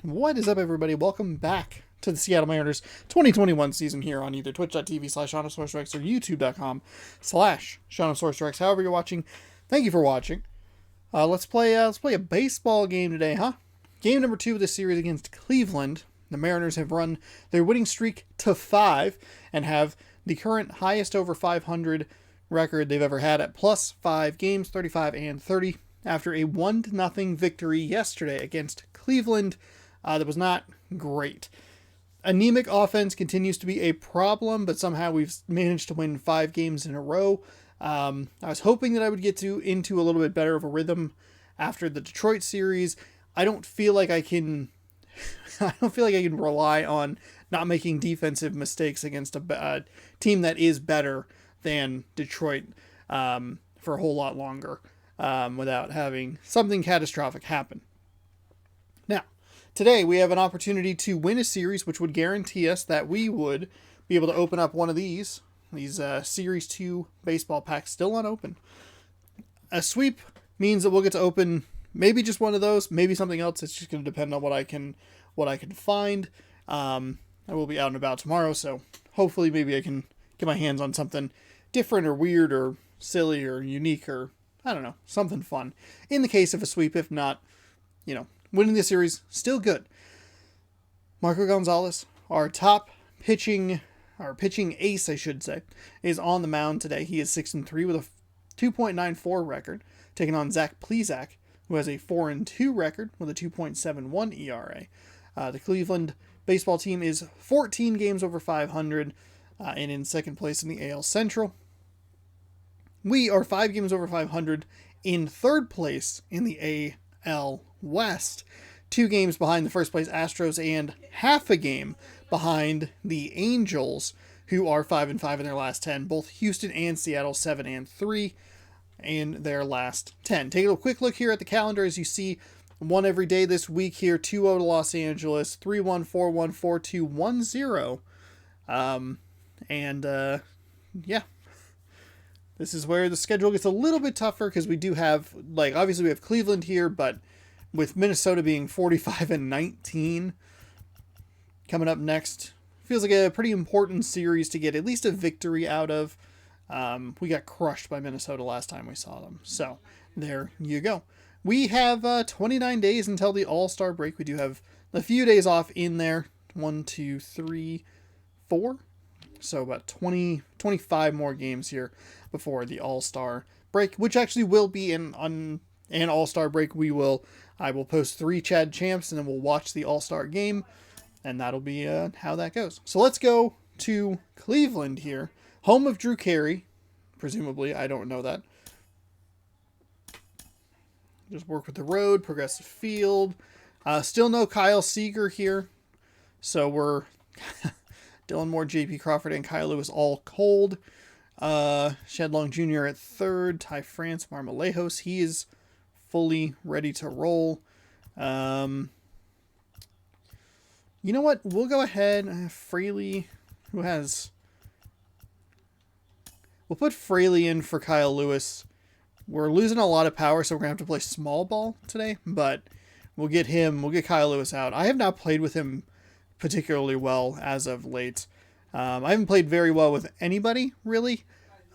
What is up, everybody? Welcome back to the Seattle Mariners 2021 season here on either twitch.tv/ShaunaSourceRex or youtube.com/ShaunaSourceRex. However you're watching, thank you for watching. Let's play a baseball game today, huh? Game number 2 of this series against Cleveland. The Mariners have run their winning streak to 5 and have the current highest over 500 record they've ever had at plus 5 games, 35 and 30, after a 1-0 victory yesterday against Cleveland. That was not great. Anemic offense continues to be a problem, but somehow we've managed to win 5 games in a row. I was hoping that I would get into a little bit better of a rhythm after the Detroit series. I don't feel like I can rely on not making defensive mistakes against a team that is better than Detroit for a whole lot longer without having something catastrophic happen. Now, today we have an opportunity to win a series, which would guarantee us that we would be able to open up one of these Series 2 baseball packs still unopened. A sweep means that we'll get to open maybe just one of those, maybe something else. It's just going to depend on what I can find. I will be out and about tomorrow, so hopefully maybe I can get my hands on something different or weird or silly or unique or, I don't know, something fun. In the case of a sweep, if not, winning the series, still good. Marco Gonzalez, our pitching ace, I should say, is on the mound today. He is 6-3 with a 2.94 record, taking on Zach Plesac, who has a 4-2 record with a 2.71 ERA. The Cleveland baseball team is 14 games over 500 and in second place in the AL Central. We are 5 games over 500 in third place in the AL West, 2 games behind the first place Astros and half a game behind the Angels, who are 5-5 in their last 10. Both Houston and Seattle 7-3 in their last 10. Take a quick look here at the calendar as you see one every day this week here. 2-0 to Los Angeles, 3-1, 4-1, 4-2, 1-0. Yeah. This is where the schedule gets a little bit tougher because we do have, obviously we have Cleveland here, but with Minnesota being 45-19 coming up next, feels like a pretty important series to get at least a victory out of. We got crushed by Minnesota last time we saw them. So there you go. We have 29 days until the All-Star break. We do have a few days off in there. 1, 2, 3, 4. So about 25 more games here before the All-Star break, which actually will be an All-Star break. I will post 3 Chad Champs, and then we'll watch the All-Star game, and that'll be how that goes. So let's go to Cleveland here, home of Drew Carey, presumably. I don't know that. Just work with the road, progressive field. Still no Kyle Seager here, so we're Dylan Moore, J.P. Crawford, and Kyle Lewis all cold. Shedlong Jr. at third. Ty France, Marmolejos. He is fully ready to roll. You know what? We'll go ahead. Fraley, we'll put Fraley in for Kyle Lewis. We're losing a lot of power, so we're going to have to play small ball today, but we'll get Kyle Lewis out. I have not played with him particularly well as of late. I haven't played very well with anybody, really,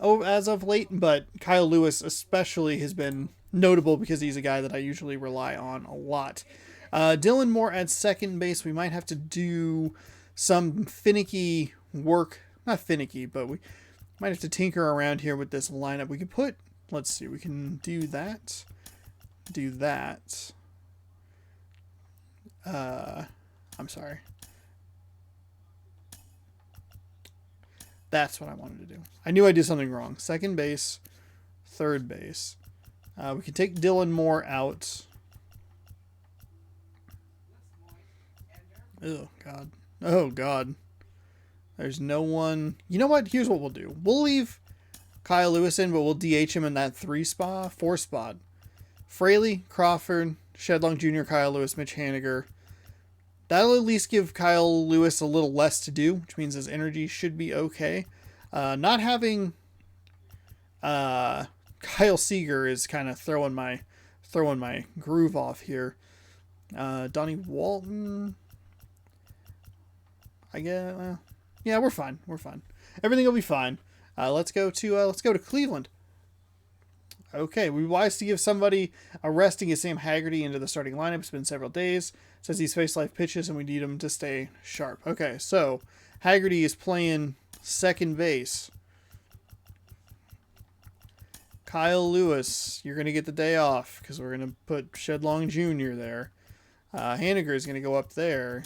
as of late, but Kyle Lewis especially has been notable because he's a guy that I usually rely on a lot. Dylan Moore at second base. We might have to do some finicky work. Not finicky, but we might have to tinker around here with this lineup. We could put, let's see, we can do that. I'm sorry. That's what I wanted to do. I knew I did something wrong. Second base, third base. We can take Dylan Moore out. Oh, God. There's no one. You know what? Here's what we'll do. We'll leave Kyle Lewis in, but we'll DH him in that 4 spot. Fraley, Crawford, Shedlong Jr., Kyle Lewis, Mitch Haniger. That'll at least give Kyle Lewis a little less to do, which means his energy should be okay. Not having Kyle Seager is kind of throwing my groove off here. Donnie Walton. I guess. Yeah, we're fine. We're fine. Everything will be fine. Let's go to Cleveland. Okay, we wise to give somebody arresting as Sam Haggerty into the starting lineup. It's been several days. Says he's faced life pitches and we need him to stay sharp. Okay, so Haggerty is playing second base. Kyle Lewis, you're going to get the day off because we're going to put Shedlong Jr. there. Haniger is going to go up there.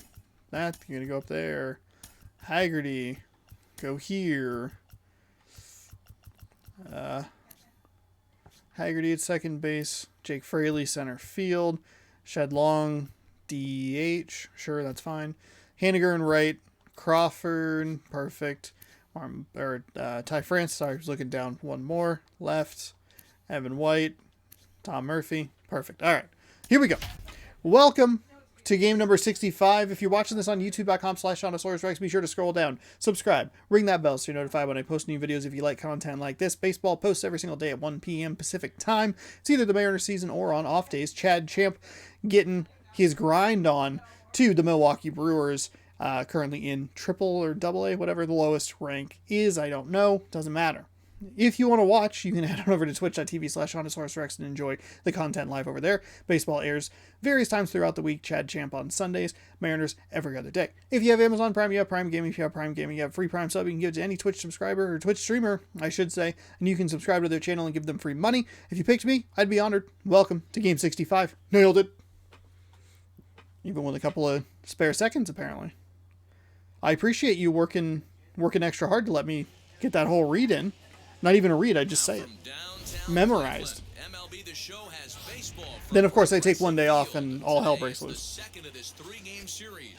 You're going to go up there. Haggerty, go here. Haggerty at second base. Jake Fraley, center field. Shedlong, DH. Sure, that's fine. Haniger in right. Crawford, perfect. Ty France, sorry, I was looking down one more. Left. Evan White. Tom Murphy. Perfect. All right, here we go. Welcome to game number 65. If you're watching this on youtube.com/ShondaSaurusRex, be sure to scroll down, subscribe, ring that bell so you're notified when I post new videos. If you like content like this, baseball posts every single day at 1 p.m. Pacific time. It's either the Mariners season or on off days. Chad Champ getting his grind on to the Milwaukee Brewers, currently in triple or double A, whatever the lowest rank is. I don't know. Doesn't matter. If you want to watch, you can head on over to twitch.tv/ShondaSaurusRex and enjoy the content live over there. Baseball airs various times throughout the week. Chad Champ on Sundays, Mariners every other day. If you have Amazon Prime, you have Prime Gaming. If you have Prime Gaming, you have free Prime sub you can give to any Twitch subscriber, or Twitch streamer, I should say, and you can subscribe to their channel and give them free money. If you picked me, I'd be honored. Welcome to Game 65. Nailed it. Even with a couple of spare seconds, apparently. I appreciate you working extra hard to let me get that whole read in. Not even a read, I just say it. Memorized. Then, of course, I take one day off and all hell breaks loose.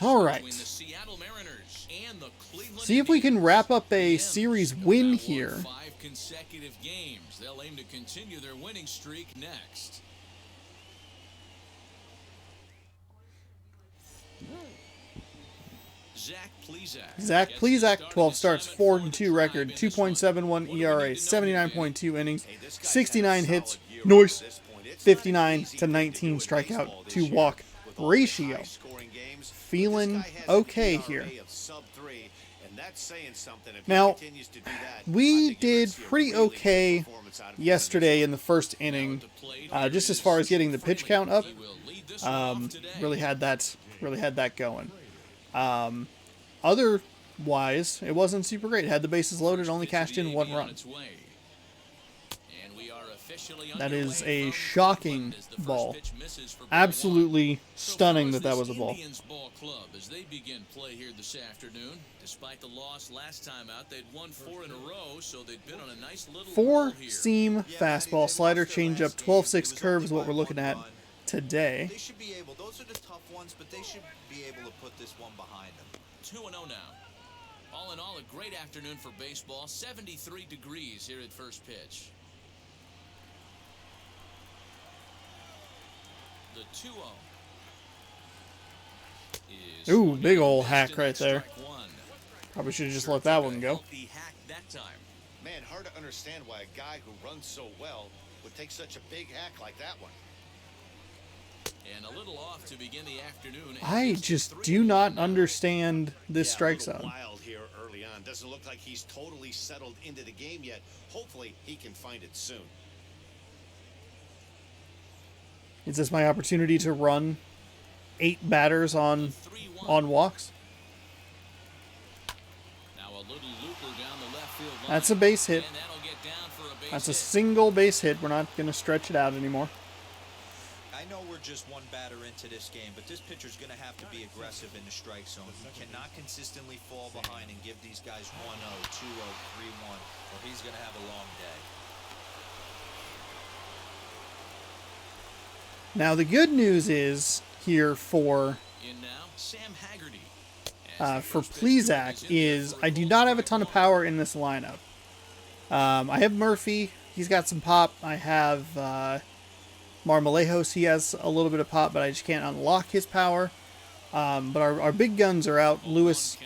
All right. See if we can wrap up a series win here. 5 consecutive games. They'll aim to continue their winning streak next. Zach Plesac, 12 starts, 4-2 record, 2.71 ERA, 79.2 innings, 69 hits, noise, 59 to 19 strikeout to walk ratio. Feeling okay here. Now, we did pretty okay yesterday in the first inning, just as far as getting the pitch count up. Really had that going. Otherwise, it wasn't super great. Had the bases loaded, only cashed in 1 run. That is a shocking ball. Absolutely stunning that was a ball. As they begin play here this afternoon, despite the loss last time out, they'd won 4 in a row, so they'd been on a nice little 4-seam fastball, slider, changeup, 12-6 curve is what we're looking at today. They should be able. Those are the tough ones, but they should be able to put this one behind them. 2-0 now. All in all, a great afternoon for baseball. 73 degrees here at first pitch. The 2-0. Ooh, big old hack right there. Probably should have just let that one go. Man, hard to understand why a guy who runs so well would take such a big hack like that one. And a little off to begin the afternoon. I just do not understand this strike zone. Wild here early on. Doesn't look like he's totally settled into the game yet. Hopefully he can find it soon. Is this my opportunity to run 8 batters on walks? That's a base hit. That's a single base hit. We're not going to stretch it out anymore. I know we're just 1 batter into this game, but this pitcher's going to have to be aggressive in the strike zone. He cannot consistently fall behind and give these guys 1-0, 2-0, 3-1, or he's going to have a long day. Now, the good news is here for Plesac is I do not have a ton of power in this lineup. I have Murphy. He's got some pop. I have Marmolejos. He has a little bit of pop, but I just can't unlock his power. But our big guns are out. Lewis.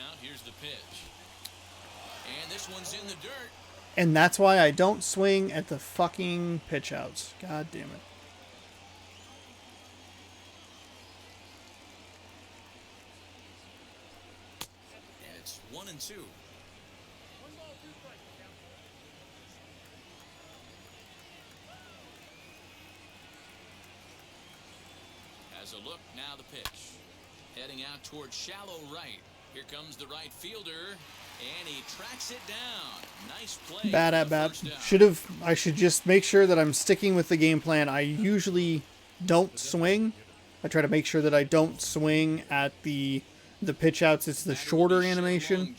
And that's why I don't swing at the fucking pitch outs. God damn it. 1-2. Has a look, now the pitch. Heading out towards shallow right. Here comes the right fielder, and he tracks it down. Nice play. Bad at bat. I should just make sure that I'm sticking with the game plan. I usually don't swing. I try to make sure that I don't swing at the pitch outs. It's the shorter animation.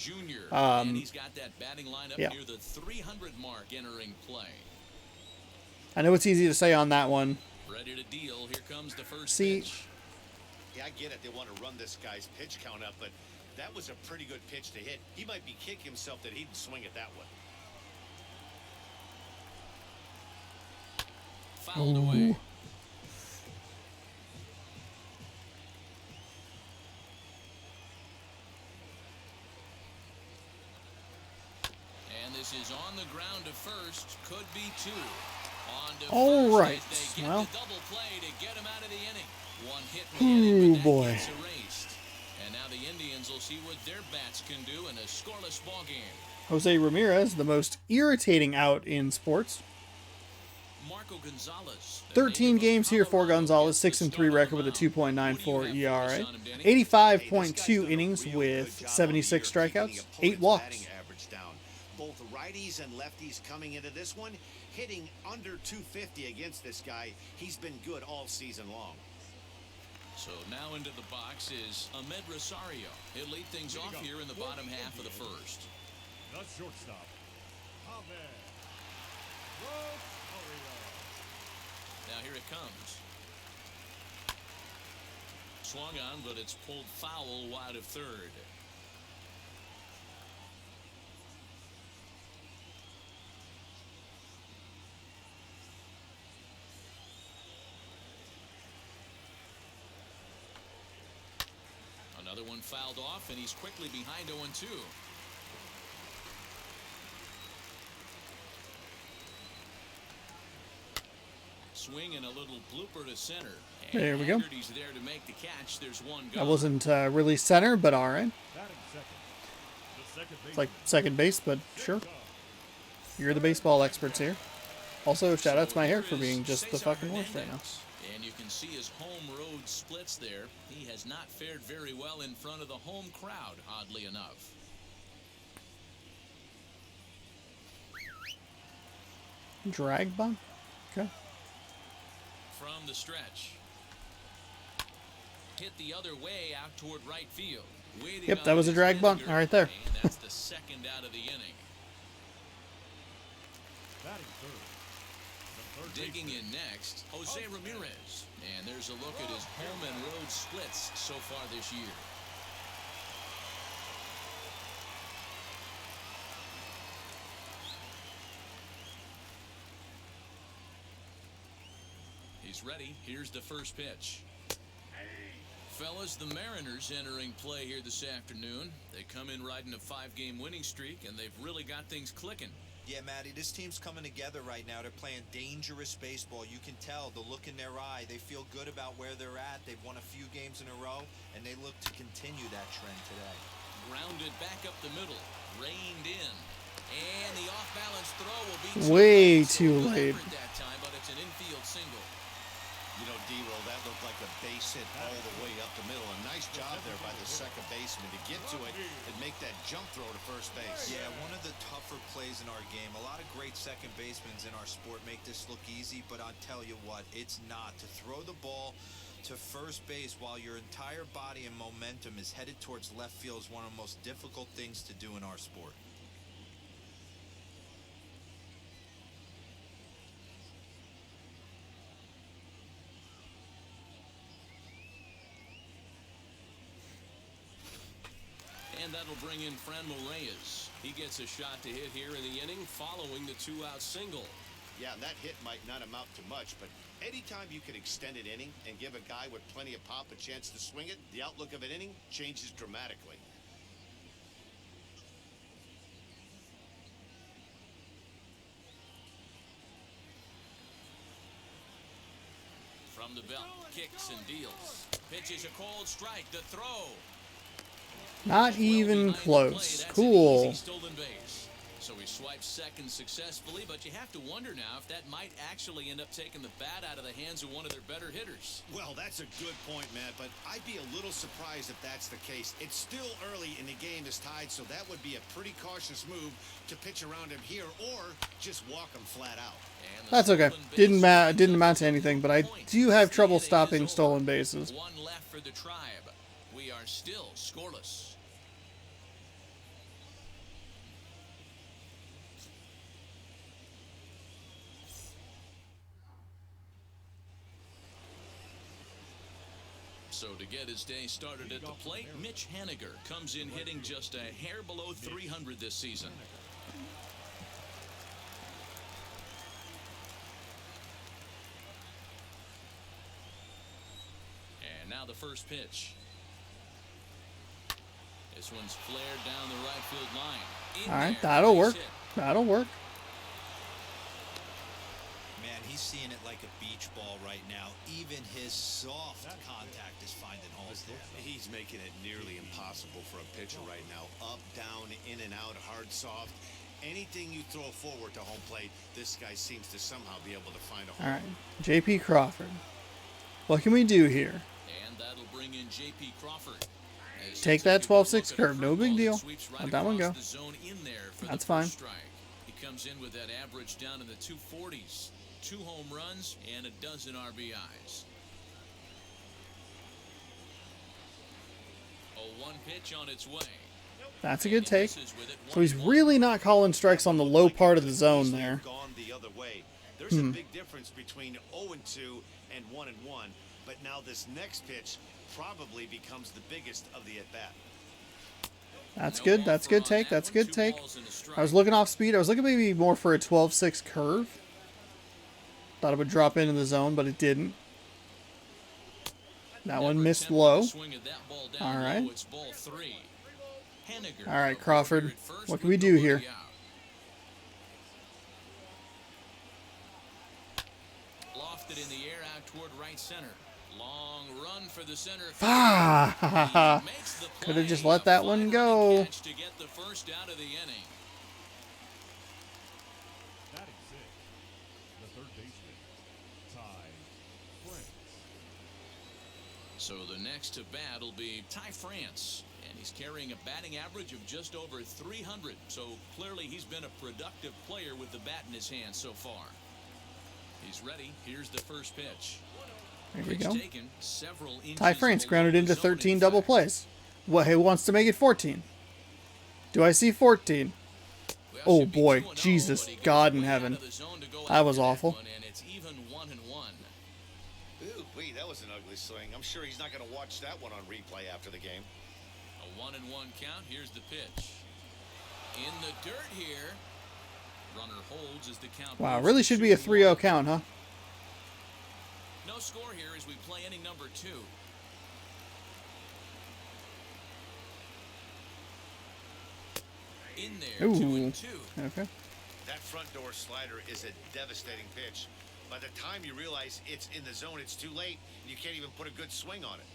And he's got that batting lineup Yeah. near the 300 mark entering play. I know it's easy to say on that one. Ready to deal. Here comes the first See, pitch. Yeah, I get it. They want to run this guy's pitch count up, but that was a pretty good pitch to hit. He might be kicking himself that he didn't swing it that way. Fouled away. And this is on the ground to first. Could be two. On to all first right. as they get Well, the double play to get him out of the inning. One hit in the inning, but that boy. gets erased. And now the Indians will see what their bats can do in a scoreless ball game. Jose Ramirez, the most irritating out in sports. Marco Gonzalez. 13 games here for Gonzalez, 6-3 record with a 2.94 ERA, 85.2 innings with 76 strikeouts, 8 walks. Batting average down. Both righties and lefties coming into this one, hitting under 250 against this guy. He's been good all season long. So now into the box is Ahmed Rosario. He'll lead things off here in the bottom half of the first. The shortstop, Ahmed Rosario. Now here it comes. Swung on, but it's pulled foul wide of third. Another one fouled off, and he's quickly behind 0-2. Swing and a little blooper to center. And There we go. Haggerty's there to make the catch. There's one That gone. wasn't really center, but all right. Batting second, the second It's like second base, but sure. You're the baseball experts here. Also, shout out to my hair for being just the fucking worst right now. And you can see his home road splits there. He has not fared very well in front of the home crowd, oddly enough. Drag bunt? Okay. From the stretch. Hit the other way out toward right field. Waiting Yep, on that was a his drag bunt. finger, All right there. And that's the second out of the inning. batting third. Digging in next, Jose Ramirez. And there's a look at his home and road splits so far this year. He's ready. Here's the first pitch. Fellas, the Mariners entering play here this afternoon. They come in riding a 5-game winning streak, and they've really got things clicking. Yeah, Matty, this team's coming together right now. They're playing dangerous baseball. You can tell the look in their eye. They feel good about where they're at. They've won a few games in a row, and they look to continue that trend today. Grounded back up the middle, reined in, and the off-balance throw will be Way late, so too no late. effort that time, but it's an infield single. You know, D-Roll, that looked like a base hit all the way up the middle. A nice job there by the second baseman to get to it and make that jump throw to first base. Yeah, one of the tougher plays in our game. A lot of great second basemen in our sport make this look easy, but I'll tell you what, it's not. To throw the ball to first base while your entire body and momentum is headed towards left field is one of the most difficult things to do in our sport. And that'll bring in Franmil Reyes. He gets a shot to hit here in the inning following the 2-out single. Yeah, and that hit might not amount to much, but anytime you can extend an inning and give a guy with plenty of pop a chance to swing it, the outlook of an inning changes dramatically. From the belt, kicks and deals. Pitches a cold strike, the throw. Not even behind the play, close. that's an Cool. easy stolen base. So he swipes second successfully, but you have to wonder now if that might actually end up taking the bat out of the hands of one of their better hitters. Well, that's a good point, Matt, but I'd be a little surprised if that's the case. It's still early and the game is tied, so that would be a pretty cautious move to pitch around him here or just walk him flat out. And the That's okay. stolen base Didn't amount to anything, but I do have trouble The inning is stopping over. stolen bases. One left for the Tribe. We are still scoreless. So to get his day started at the plate, Mitch Haniger comes in hitting just a hair below 300 this season. And now the first pitch. This one's flared down the right field line. In All right, there, that'll base work. hit. That'll work. Man, he's seeing it like a beach ball right now. Even his soft contact is finding holes there. He's making it nearly impossible for a pitcher right now. Up, down, in and out, hard, soft. Anything you throw forward to home plate, this guy seems to somehow be able to find a home. All right, J.P. Crawford. What can we do here? And that'll bring in J.P. Crawford. As Take he that takes a good 12-6 look at a curve. No big curveball that deal. sweeps right Let that one across go. the zone in there for the That's first fine. strike. He comes in with that average down in the 240s. 2 home runs and a dozen RBIs. A 1 pitch on its way. That's a good take. Misses with it, So he's 1-1. really not calling strikes on the low part of the zone there. Gone the other way. There's a big difference between 0-2 and 1-1, but now this next pitch probably becomes the biggest of the at-bat. That's No good. That's offer good on take. that That's one, good 2 take. balls and a strike. I was looking off speed. I was looking maybe more for a 12-6 curve. Thought it would drop into the zone, but it didn't. That one Never missed attempted low. to swing at that ball down All right. low. It's ball 3. Haniger, All right, a Crawford. runner at first What can with we do nobody here? out. Lofted in the air out toward right center. Long run for the center. Ah, He makes the could have play. just let A that fine one running go. catch to get the first out of the inning. Batting six, the third baseman, Ty France. So the next to bat will be Ty France, and he's carrying a batting average of just over 300. So clearly he's been a productive player with the bat in his hand so far. He's ready. Here's the first pitch. There we Pitch go. taken several Ty inches France below grounded the into zone, 13 in double fact. plays. What? He wants to make it 14. Do I see 14? Well, Oh, should be boy. 2-0, Jesus, but he goes God in way out heaven. of the zone to go That was after awful. one, and it's even 1-1. Ooh, wait, that was an ugly swing. I'm sure he's not going to watch that one on replay after the game. A 1-1 count. Here's the pitch. In the dirt here. Runner holds as the count. Wow, moves really to should be a 2-1. 3-0 count, huh? No score here as we play inning number 2. In there, Ooh. 2-2. Okay. That front door slider is a devastating pitch. By the time you realize it's in the zone, it's too late, and you can't even put a good swing on it.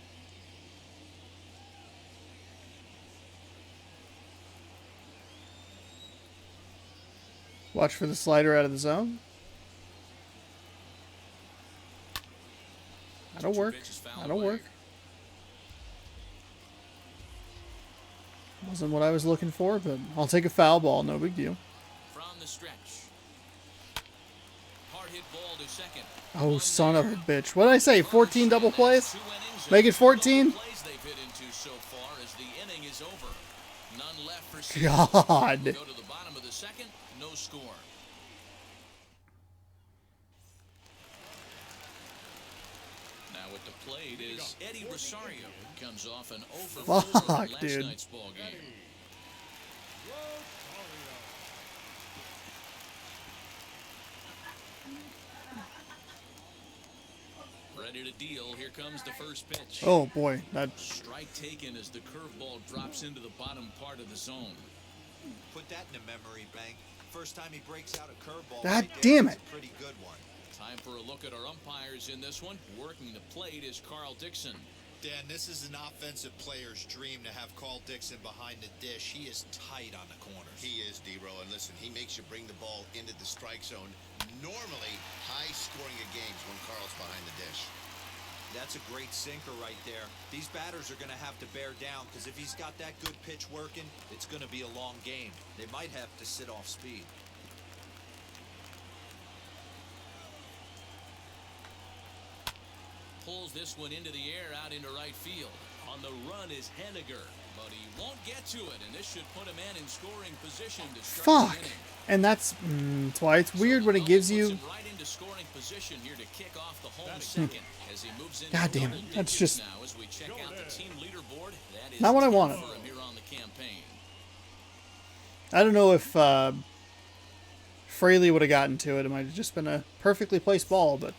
Watch for the slider out of the zone. That'll work. Pitch is fouled That'll away. work. Wasn't what I was looking for, but I'll take a foul ball. No big deal. From the stretch. Hard hit ball to second. Oh, One son of a there. bitch. What did I say? 14 double plays? 2 innings Make it of 14? double plays they've hit into so far as the inning is over. None left for six. God. Go to the bottom of the second. No score. Now at the plate is Eddie Rosario. Comes off an 0 for 4 in Fuck, last dude. night's ball game. Ready to deal. Here comes the first pitch. Oh, boy. That. Strike taken as the curveball drops into the bottom part of the zone. Put that in the memory bank. First time he breaks out a curveball. God right there, damn it's it. a pretty good one. Time for a look at our umpires in this one. Working the plate is Carl Dixon. Dan, this is an offensive player's dream to have Carl Dixon behind the dish. He is tight on the corners. He is, D-Row. And listen, he makes you bring the ball into the strike zone. Normally, high scoring of games when Carl's behind the dish. That's a great sinker right there. These batters are going to have to bear down because if he's got that good pitch working, it's going to be a long game. They might have to sit off speed. Pulls this one into the air out into right field. On the run is Henniger, but he won't get to it, and this should put a man in scoring position to start Fuck. the inning. And that's why it's weird when it gives you. Right into scoring position here to kick off the home second as he moves into God damn it. double That's digits just now as we check out the team leaderboard. That is not what I 10 wanted. for him here on the campaign. I don't know if Fraley would have gotten to it. It might have just been a perfectly placed ball, but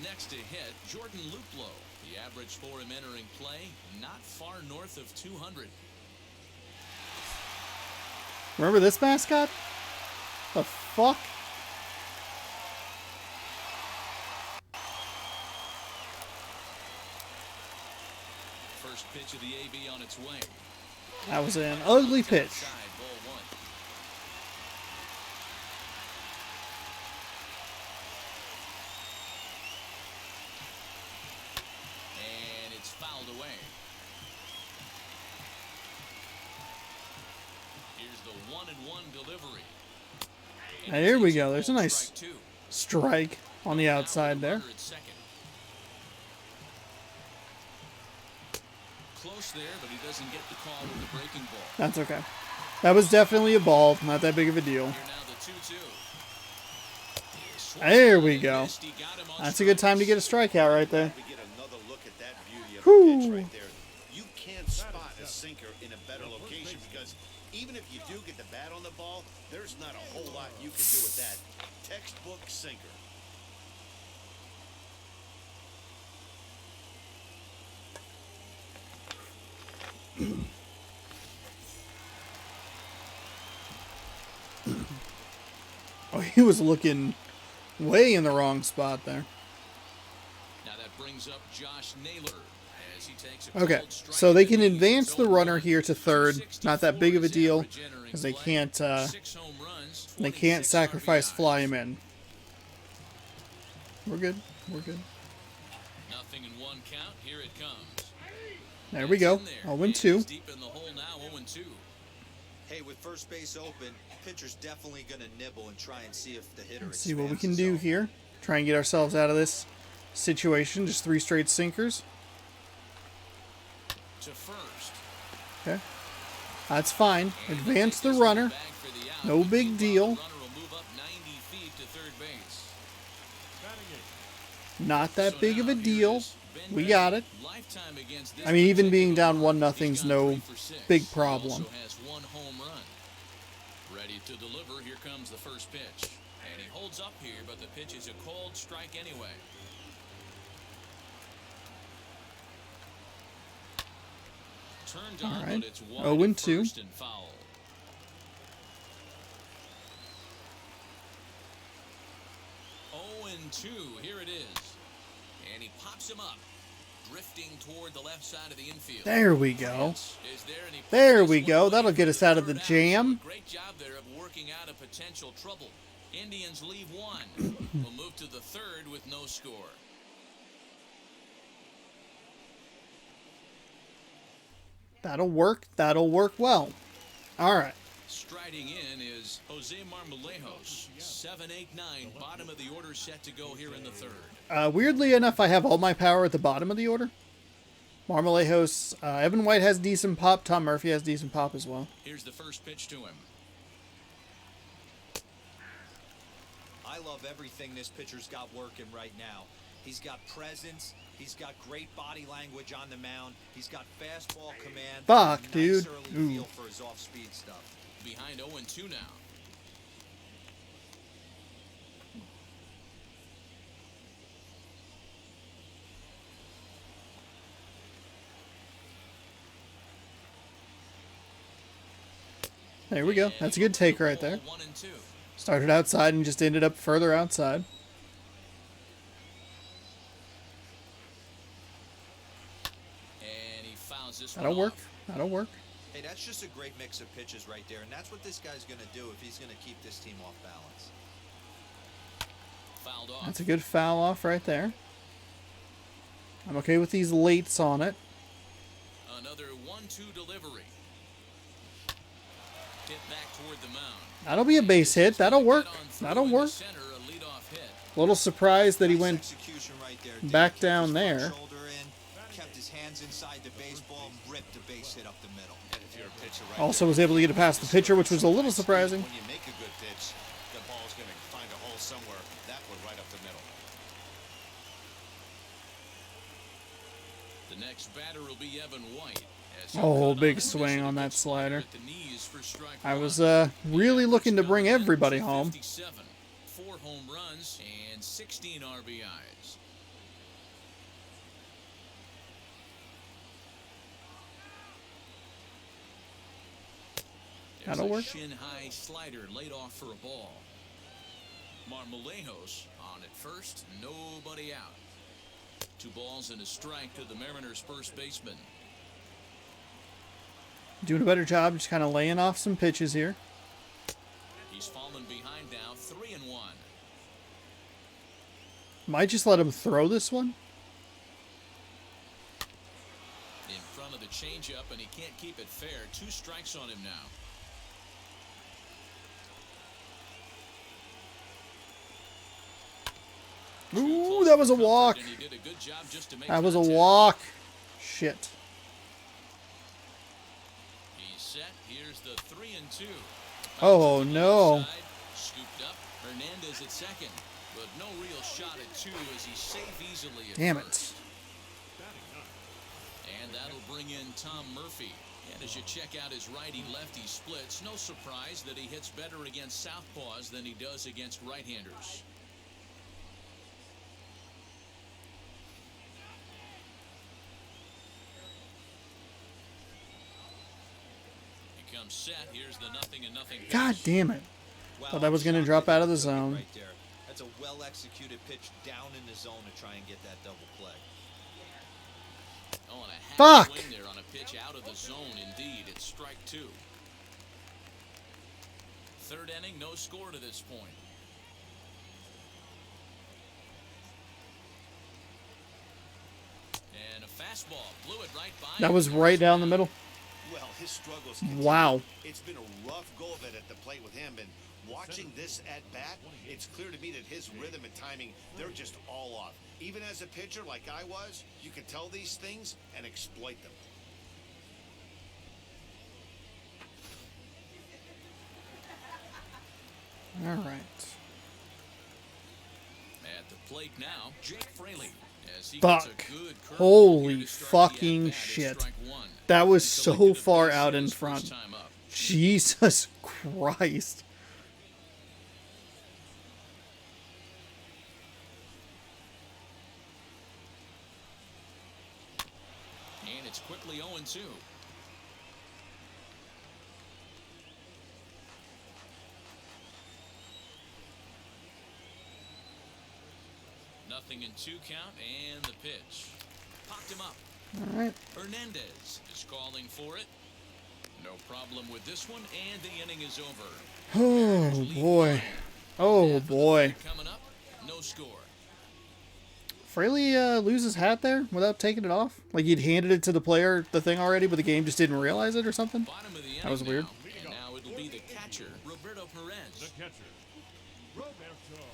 Next to hit, Jordan Luplow. The average for him entering play, not far north of 200. remember this mascot? The fuck? First pitch of the AB on its way. That was an ugly pitch. Outside, ball one. And it's fouled away. Here's the 1-1 delivery. Now, here we go. There's a nice Strike two. strike on the outside there. Runner at second. Close there, but he doesn't get the call with the breaking ball. That's okay. That was definitely a ball. Not that big of a deal. Here now the 2-2. There we go. That's a good time to get a strikeout right there. We get another look at that beauty of Whew. the pitch right there. You can't spot a sinker in a better location because even if you do get the bat on the ball, there's not a whole lot you can do with that. Textbook sinker. Oh, he was looking way in the wrong spot there. Now that brings up Josh Naylor as he takes a Okay, cold strike so they to can the advance the runner 0-1. here to third. Not that big of a 264 deal is average because they entering can't play. 6 home runs, they can't 26 sacrifice RBIs. fly him in. We're good. We're good. Nothing in one count. Here it comes. There we go. It's in there. 0-2. He's deep in the hole now. 0-2. Hey, with first base open, pitcher's definitely going to nibble and try and see if the hitter Let's see what we expands can the do zone. here. Try and get ourselves out of this situation. Just 3 straight sinkers. To first. Okay. That's fine. And Advance they the take runner. this bag for the out. No The big runner deal. will move up 90 feet to third base. Batting eighth. Not that So big of now a here deal. is Ben We Gray. got it. Lifetime against this I mean, even being particular down lineup, 1-0's he's gone no 3 for 6. big He problem. also has 1 home run. Ready to deliver. Here comes the first pitch. And he holds up here, but the pitch is a cold strike anyway. Turned on, All right. but it's wide to 0-2. first and foul. 0-2. Here it is. And he pops him up, drifting toward the left side of the infield. There we go. Is there, and he puts There this we one go. away That'll for get us out of the third out. jam. So a great job there of working out a potential trouble. Indians leave 1. We'll move to the third with no score. That'll work. That'll work well. All right. Striding in is Jose Marmolejos. 7-8-9, bottom of the order set to go here in the third. Weirdly enough, I have all my power at the bottom of the order. Marmolejos, Evan White has decent pop. Tom Murphy has decent pop as well. Here's the first pitch to him. I love everything this pitcher's got working right now. He's got presence. He's got great body language on the mound. He's got fastball command. Fuck, Nice dude. early Ooh. feel for his off-speed stuff. Behind 0-2 now. There we go. That's a good take right there. 1-2. Started outside and just ended up further outside. fouls this That'll one work. off. That'll work. Hey, that's just a great mix of pitches right there, and that's what this guy's going to do if he's going to keep this team off balance. Fouled off. That's a good foul off right there. I'm okay with these lates on it. Another 1-2 delivery. Hit back toward the mound. That'll be a base hit. That'll work. That'll work. Center, a leadoff hit. A little surprised that he Nice went execution right there. back Kept down his front there. shoulder in, kept his hands inside the baseball, and ripped the base hit up the middle. And if you're a pitcher right Also there, was able to get it past the pitcher, which was a little surprising. when you make a good pitch, the ball's going to find a hole somewhere. That one right up the middle. The next batter will be Evan White. As he Oh, cut big on swing on that slider. at the knees for strike I one. was really looking to bring everybody home. 57, 4 home runs and 16 RBIs. There's That'll a work. shin-high slider laid off for a ball. Marmolejos on at first, nobody out. 2 balls and a strike to the Mariners' first baseman. Doing a better job, just kind of laying off some pitches here. He's fallen behind now, 3-1. Might just let him throw this one. In front of the changeup, and he can't keep it fair. 2 strikes on him now. Ooh, that was a walk. And he did a good job just to make That was a contact. walk. Shit. He's set. Here's the 3-2. Oh, To the no. outside, scooped up. Hernandez at second, but no real shot at 2 as he's safe easily at Damn first. it. And that'll bring in Tom Murphy. And as you check out his righty-lefty splits, no surprise that he hits better against southpaws than he does against right-handers. He comes set. Here's the 0-0 pitch. God damn it. Well, Thought that was I'm gonna shocked drop they out of the didn't cook it zone. Right there. That's a well-executed pitch down in the zone to try and get that double play. Oh, and a half Fuck. swing there on a pitch out of the zone. Indeed, it's strike 2. Third inning, no score to this point. And a fastball blew it right by. That him. was right down the middle. Well, his struggles continue. Wow. It's been a rough go of it at the plate with him, and watching this at bat, it's clear to me that his rhythm and timing, they're just all off. Even as a pitcher like I was, you can tell these things and exploit them. All right. At the plate now, Jake Fraley. As he Fuck. gets a good curveball Holy here to start the fucking at-bat at shit. strike 1. That was Until he so could have far faced out it in his first front. time up. Jesus Christ. And it's quickly 0-2. Nothing in 2 count, and the pitch. Popped him up. All right. Hernandez is calling for it. No problem with this one, and the inning is over. Oh, boy. Oh, boy. Coming up, no score. Fraley lose his hat there without taking it off? Like he'd handed it to the player, the thing already, but the game just didn't realize it or something? Bottom of the inning That was weird. now, and now it'll be the catcher, Roberto The Perez. catcher, Roberto Perez.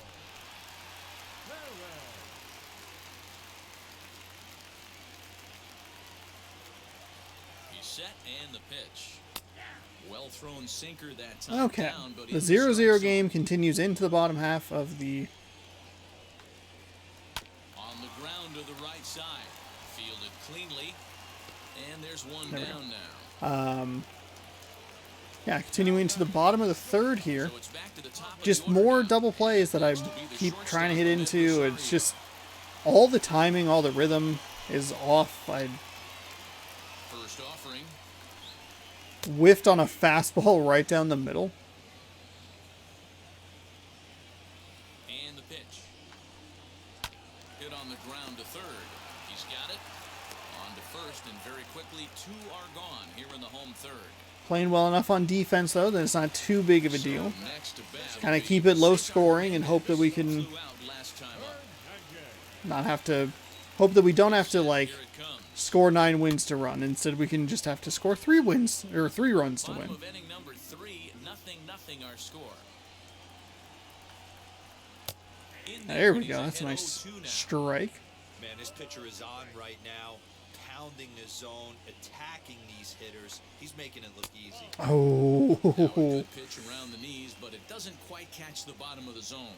He's set, and the pitch. Well thrown sinker that time. Okay. Down, but The in strike 0-0 zone. game continues into the bottom half of the... On the ground to the right side. Fielded cleanly. And there's one There we down now. Yeah, continuing to the bottom of the third here. So it's back to the top of the Just order more now. double plays that I keep trying to hit into. It's just all the timing, all the rhythm is off. I First offering. whiffed on a fastball right down the middle. And the pitch. Hit on the ground to third. He's got it. On to first, and very quickly, 2 are gone here in the home third. Playing well enough on defense, though, that it's not too big of a deal. So next to bat Kind will of keep it be low Cigar scoring and hope that we Davis, who can flew out last time up. not have to... Hope that we don't have to, like, Here it comes. score 9 wins to run. Instead, we can just have to score 3 wins, or 3 runs to Bottom win. of inning number 3, 0-0 our score. In There we he's go. That's a ahead nice 0-2 now. strike. Man, this pitcher is on right now, pounding the zone, attacking these hitters. He's making it look easy. Now a Oh, good pitch around the knees, but it doesn't quite catch the bottom of the zone.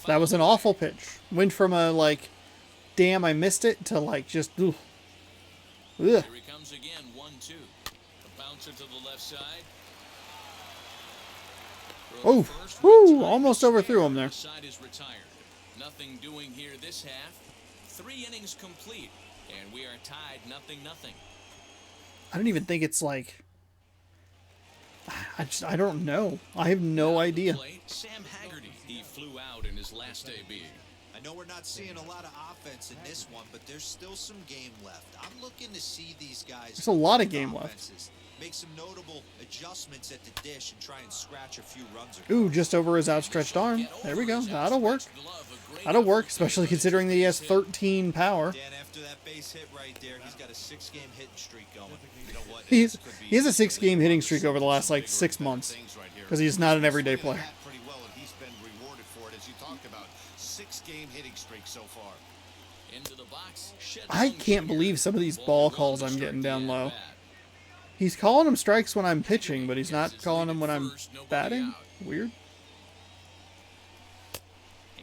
that was an awful pitch. Went from a, like, damn, I missed it, to, like, just, ooh. Ugh. Here he comes again, 1-2. A bouncer to the left side. Oh, First, whoo, with time almost to overthrew spare, him there. the side is retired. Nothing doing here this half. 3 innings complete, and we are tied 0-0. I don't even think it's, like... I don't know. I have no idea. Plate, Sam Haggerty. He flew out in his last AB. I know we're not seeing a lot of offense in this one, but there's still some game left. I'm looking to see these guys. There's a lot of with game left. offenses, make some notable adjustments at the dish and try and scratch a few runs. Ooh, just over his outstretched arm. There we go. That'll work. That'll work, especially considering that he has 13 power. Dan, after that base hit right there, he's got a 6-game hitting streak going. You know what? He This could be- has a 6-game hitting streak over the last, like, 6 months. Because he's not an everyday player. Pretty well, and he's been rewarded for it, as you talked about. 6-game hitting streak so far. Into the box. I can't believe some of these ball calls I'm getting down low. He's calling them strikes when I'm pitching, but he's not calling them when I'm batting. Weird.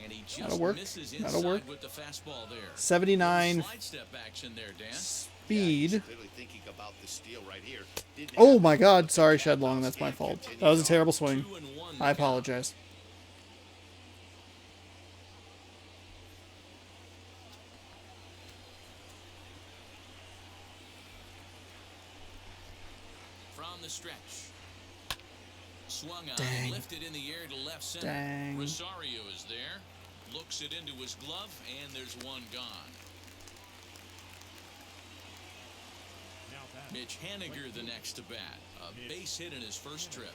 And he just That'll work. misses That'll inside work. with the fastball there. 79 Slide step action there, Dan. speed. Clearly thinking about the steal right here. Didn't Oh have my it. god, sorry Shedlong, that's my fault. That was a terrible swing. 2-1 I apologize. From the stretch. Swung on, Dang. lifted in the air to left center. Dang. Rosario is there. Looks it into his glove, and there's one gone. Now that. Mitch Haniger the next to bat. A base hit in his first trip.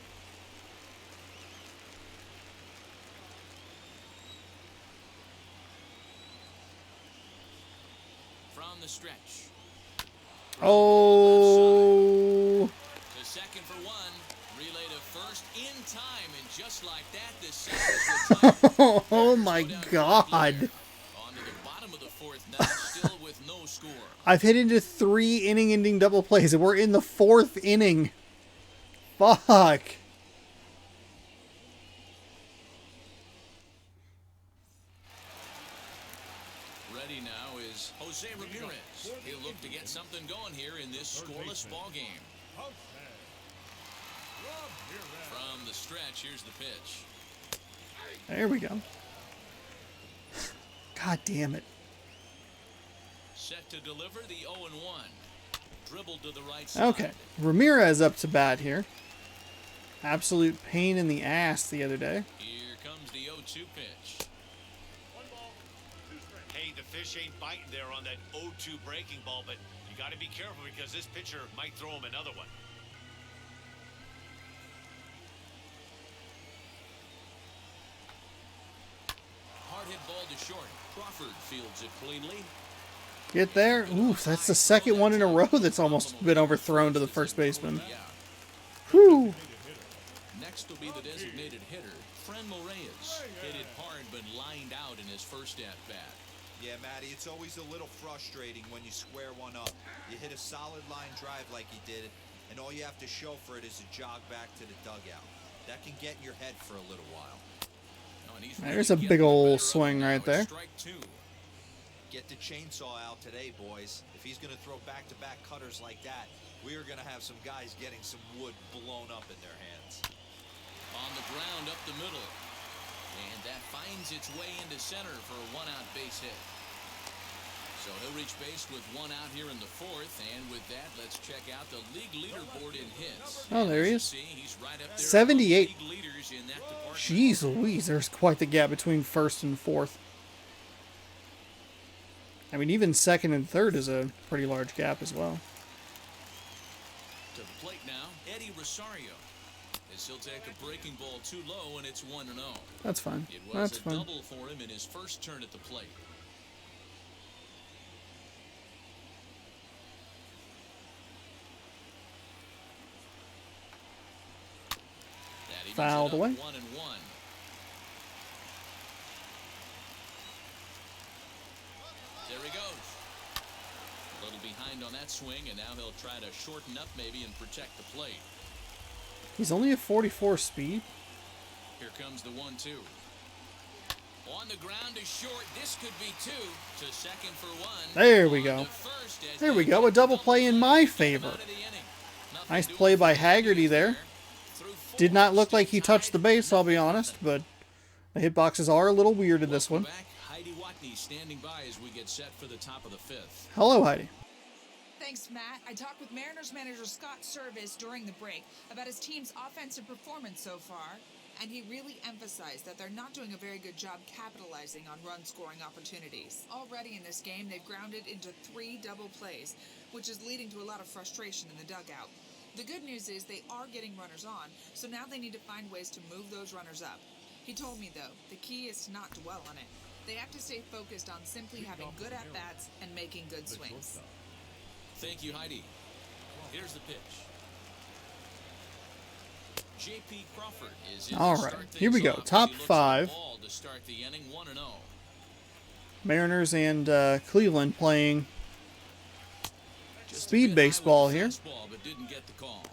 From the stretch. Oh, To second for one. Relay to first in time, and just like that, this side is retired. oh my god. On to the bottom of the fourth now, still with no score. I've hit into 3 inning-ending double plays, and we're in the 4th inning. Fuck. Ready now is Jose Ramirez. He'll look to get something going here in this scoreless ball game. From the stretch, here's the pitch. There we go. God damn it. Set to deliver the 0-1. Dribbled to the right side. Okay, Ramirez up to bat here. Absolute pain in the ass the other day. Here comes the 0-2 pitch. Hey, the fish ain't biting there on that 0-2 breaking ball, but you got to be careful because this pitcher might throw him another one. Hard hit ball to short. Crawford fields it cleanly. Get there. Oof, that's the second one in a row that's almost been overthrown to the first baseman. Yeah. Whew. Next will be the designated hitter, Frenmo Reyes. Hit it hard but lined out in his first at-bat. Yeah, Matty, it's always a little frustrating when you square one up. You hit a solid line drive like he did, and all you have to show for it is a jog back to the dugout. That can get in your head for a little while. Oh, and he's There's really a big getting the ol' better of swing him now. right It's there. Strike 2. Get the chainsaw out today, boys. If he's going to throw back-to-back cutters like that, we are going to have some guys getting some wood blown up in their hands. On the ground up the middle. And that finds its way into center for a one-out base hit. So he'll reach base with one out here in the 4th. And with that, let's check out the league leaderboard in hits. Oh, there he As is. you see, he's right up there 78. among league leaders in that department. Jeez Louise, there's quite the gap between 1st and 4th. I mean, even second and third is a pretty large gap as well. To the plate now, Eddie Rosario. As he'll take a breaking ball too low, and it's 1-0. That's fine. It was That's a fine. double for him in his first turn at the plate. That evens Fouled it up, away. 1-1. There he goes. A little behind on that swing, and now he'll try to shorten up maybe and protect the plate. He's only a 44 speed. Here comes the 1-2. On the ground is short. This could be two. To second for one. There we On go. to first as There we they go. A double play in my favor. out of the inning. Nothing Nice doing play for by the Haggerty Indians there. Through four, Did not look like he still touched the tied, base, I'll be 0-0. honest, but the hitboxes are a little weird in this one. Welcome back. Heidi Watney standing by as we get set for the top of the fifth. Hello, Heidi. Thanks, Matt. I talked with Mariners manager Scott Service during the break about his team's offensive performance so far, and he really emphasized that they're not doing a very good job capitalizing on run-scoring opportunities. Already in this game, they've grounded into 3 double plays, which is leading to a lot of frustration in the dugout. The good news is they are getting runners on, so now they need to find ways to move those runners up. He told me, though, the key is to not dwell on it. They have to stay focused on simply having good at-bats and making good swings. Thank you, Heidi. Here's the pitch. J.P. Crawford is in All to right, start here we things go. off as Top he looks at the 5. ball to start the inning, 1-0. Mariners and Cleveland playing Just a speed bit high with baseball the here. fastball, but didn't get the call.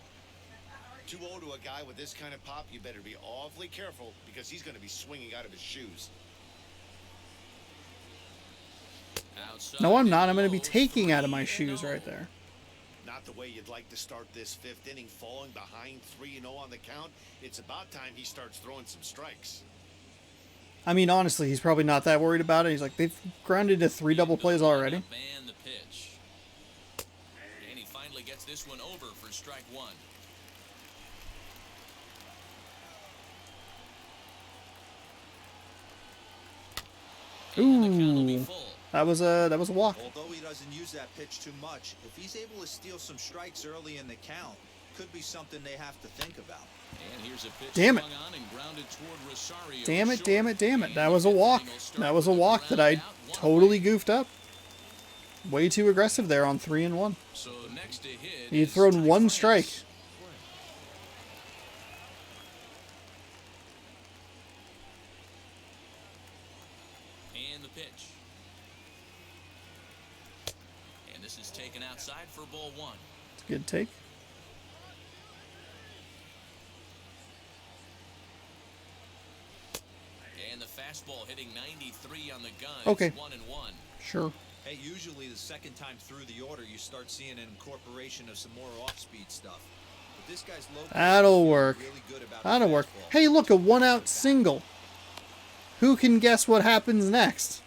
2-0 to a guy with this kind of pop, you better be awfully careful because he's going to be swinging out of his shoes. Outside No, I'm and not. I'm going to be low, taking out of my 3-0. shoes right there. Not the way you'd like to start this 5th inning, falling behind 3-0 on the count. It's about time he starts throwing some strikes. I mean, honestly, he's probably not that worried about it. He's like, they've grounded to 3 double plays already. And the pitch. And he finally gets this one over for strike 1. And the count will be Ooh, full. that was a walk. Although he doesn't use that pitch too much, if he's able to steal some strikes early in the count, could be something they have to think about. And here's a pitch Damn it. swung on and grounded toward Rosario. Damn it, short. damn it, damn it. That And was a the fifth walk. inning will start That was a with walk that ground I out, 1 totally away. goofed up. Way too aggressive there on 3 and 1. So next to hit He'd is thrown Ty 1 France. strike. And the pitch. And this is taken outside for ball 1. It's a good take. And the fastball hitting 93 on the gun. Okay. It's 1-1. Sure. Hey, usually the second time through the order, you start seeing an incorporation of some more off-speed stuff. But this guy's low. That'll work. Really good about his That'll work. fastball. Hey, look, a 1-out single. Who can guess what happens next?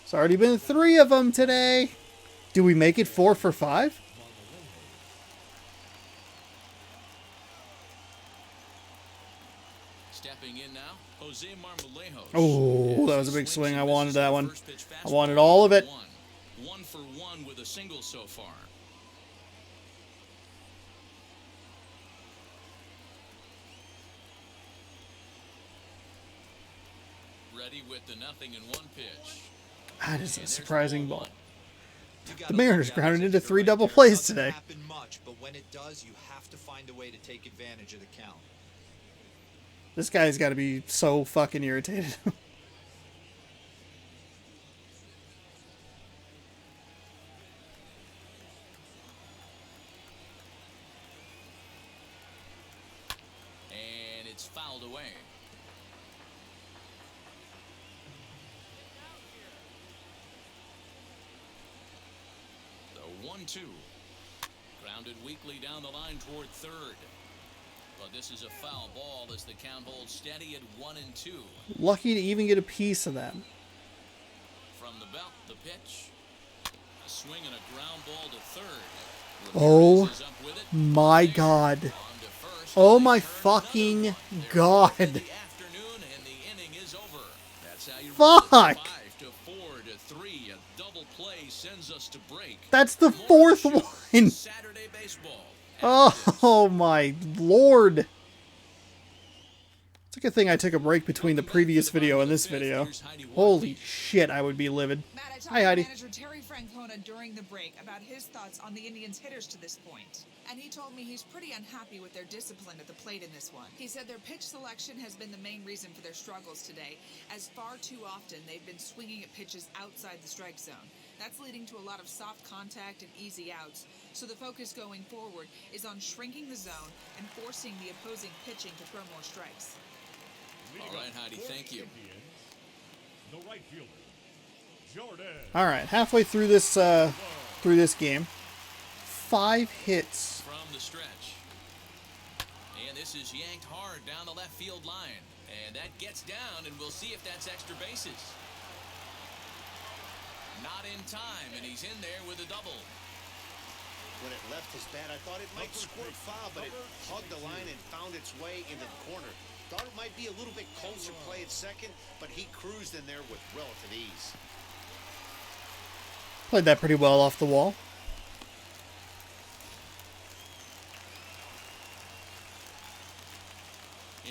It's already been 3 of them today. Do we make it 4 for 5? Stepping in now, Jose Marmolejos. Oh, that As was a he big swings swing. and I wanted misses that the one. first pitch I wanted fastball, all of it. 1 for 1 with a single so far. Ready with the 0-1 pitch. That is a And there's surprising ball ball. 1. You The gotta Mariners look at it grounded as into if you're 3 right double there. It plays doesn't today. happen much, but when it does, you have to find a way to take advantage of the count. This guy's got to be so fucking irritated. And it's fouled away. The 1-2. Grounded weakly down the line toward third. But this is a foul ball as the count holds steady at 1-2. Lucky to even get a piece of that. From the belt, the pitch. A swing and a ground ball to third. Oh Ramirez is up with it. my There, God. on to first, Oh and my they turn fucking another one. They're God. in the afternoon, and the inning is over. That's how you Fuck. roll it. 5-4 to sends us to break. That's the More fourth on the show. one. Saturday baseball. After this. Oh my lord. It's a good thing I took a break between the previous video and this video. Holy shit, I would be livid. Matt, I talked Hi, to Heidi. manager Terry Francona during the break about his thoughts on the Indians' hitters to this point. And he told me he's pretty unhappy with their discipline at the plate in this one. He said their pitch selection has been the main reason for their struggles today, as far too often they've been swinging at pitches outside the strike zone. That's leading to a lot of soft contact and easy outs. So the focus going forward is on shrinking the zone and forcing the opposing pitching to throw more strikes. All right, Heidi, thank you. The right fielder, Jordan. All right, halfway through this game, 5 hits. From the stretch. And this is yanked hard down the left field line. And that gets down, and we'll see if that's extra bases. Not in time, and he's in there with a double. When it left his bat, I thought it might squirt foul, but it hugged the line and found its way into the corner. Thought it might be a little bit closer play at second, but he cruised in there with relative ease. Played that pretty well off the wall.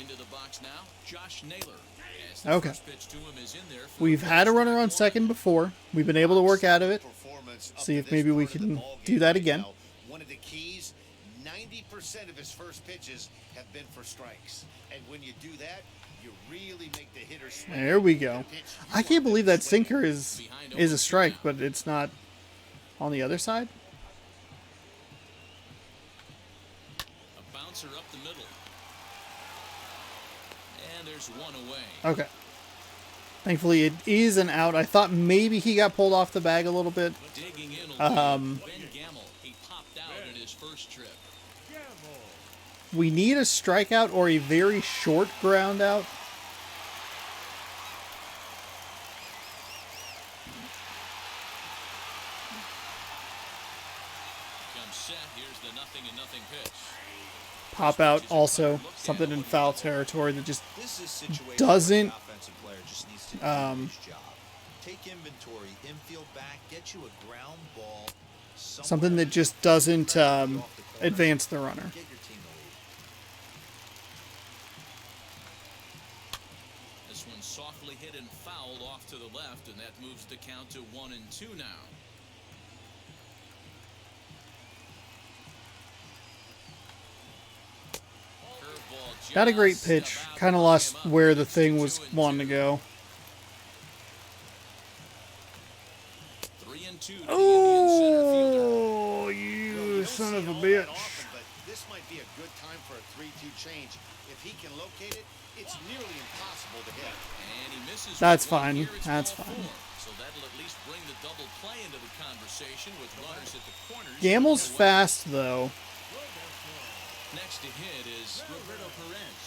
Into the box now, Josh Naylor. As the Okay. first pitch to him is in there for We've had a runner on second before. We've been able to work out of it. Performance up See to if this maybe we part of the can ball do game that right again. now. One of the keys, 90% of his first pitches have been for strikes. And when you do that, you really make the hitter swing. There we go. The pitch you I want can't them believe to that swing. sinker is a strike, but it's not on the other side. a bouncer up the middle. And there's one away. Okay. Thankfully, it is an out. I thought maybe he got pulled off the bag a little bit. Digging in a Um, Ben Gamel. He popped out in his first trip. We need a strikeout or a very short ground out. Comes set. Here's the 0-0 pitch. Pop out also something in foul territory that just This is a situation Doesn't, where the offensive player just needs to do his job. Take inventory, infield back, get you a ground ball. something that just doesn't advance the runner. Get your team the lead. This one softly hit and fouled off to the left, and that moves the count to 1-2 now. Curveball Got a great just pitch. about Kind of hung lost him up. where the It's thing 2-2. was wanting to go. 3-2 to the Indian center fielder. Oh, Well, you you don't son see of it a all bitch. that often, but this might be a good time for a 3-2 change. If he can locate it, it's nearly impossible to hit. And he misses That's with one fine. here. It's That's ball fine. 4. So that'll at least bring the double play into the conversation with runners at the corners. Gamel's Away. fast though. Next to hit is Roberto Perez.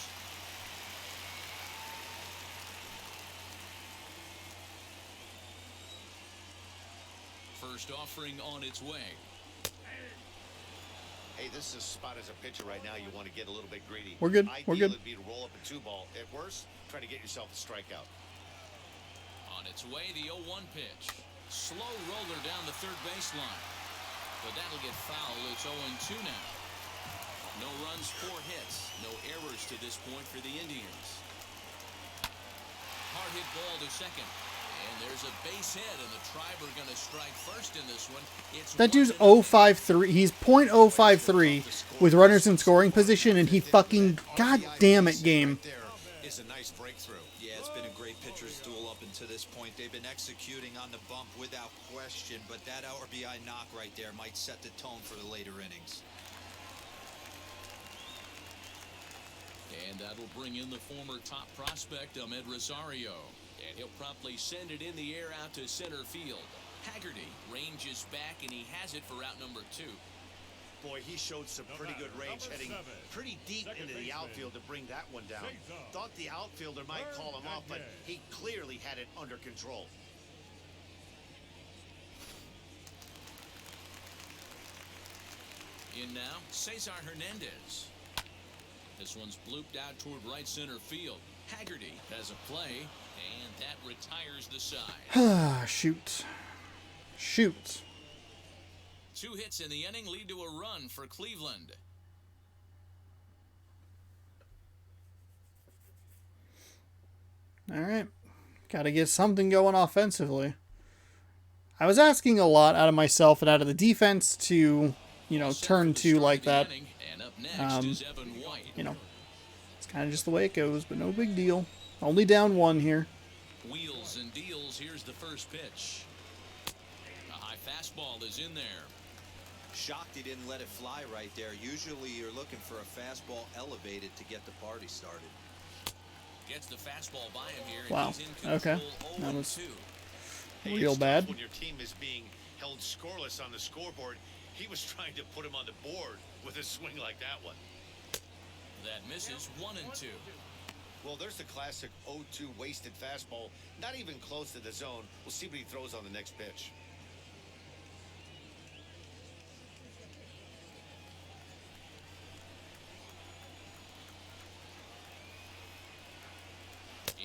First offering on its way. Hey, this is a spot as a pitcher right now. You want to get a little bit greedy. We're good. We're Ideal good. would be to roll up a 2-ball. At worst, try to get yourself a strikeout. On its way, the 0-1 pitch. Slow roller down the third baseline. But that'll get foul. It's 0-2 now. No runs, 4 hits. No errors to this point for the Indians. Hard hit ball to second. And there's a base hit, and the Tribe are going to strike first in this one. It's That dude's 1-0. 053. He's .053 with runners in scoring position, and he fucking goddamn it game. Right there is a nice breakthrough. Yeah, it's been a great pitcher's duel up until this point. They've been executing on the bump without question, but that RBI knock right there might set the tone for the later innings. And that'll bring in the former top prospect, Ahmed Rosario. And he'll promptly send it in the air out to center field. Haggerty ranges back, and he has it for out number 2. Boy, he showed some pretty good range, heading pretty deep into the outfield to bring that one down. Thought the outfielder might call him off, but he clearly had it under control. In now, Cesar Hernandez. This one's blooped out toward right center field. Haggerty has a play, and that retires the side. Ah, shoot. Shoot. 2 hits in the inning lead to a run for Cleveland. All right. Got to get something going offensively. I was asking a lot out of myself and out of the defense to, turn to like that. It's kind of just the way it goes, but no big deal. Only down 1 here. Wheels and deals. Here's the first pitch. A high fastball is in there. Shocked he didn't let it fly right there. Usually you're looking for a fastball elevated to get the party started. Gets the fastball by him here. Wow. Okay. That was real bad. When your team is being held scoreless on the scoreboard, he was trying to put him on the board with a swing like that one. That misses 1-2. Well, there's the classic 0-2 wasted fastball. Not even close to the zone. We'll see what he throws on the next pitch.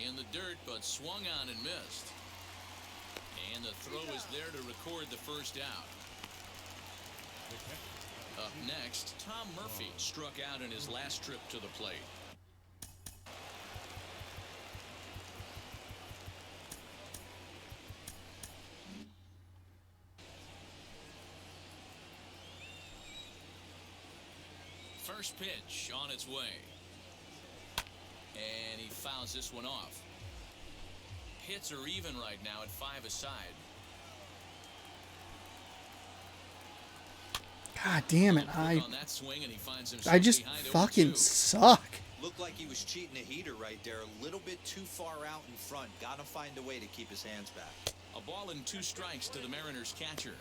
In the dirt, but swung on and missed. And the throw is there to record the first out. Up next, Tom Murphy struck out in his last trip to the plate. First pitch on its way. And he fouls this one off. Hits are even right now at 5 aside. God damn it. On that swing and he finds himself I just behind fucking 0-2. suck. Looked like he was cheating a heater right there. A little bit too far out in front. Gotta find a way to keep his hands back. A ball and 2 strikes to the Mariners catcher.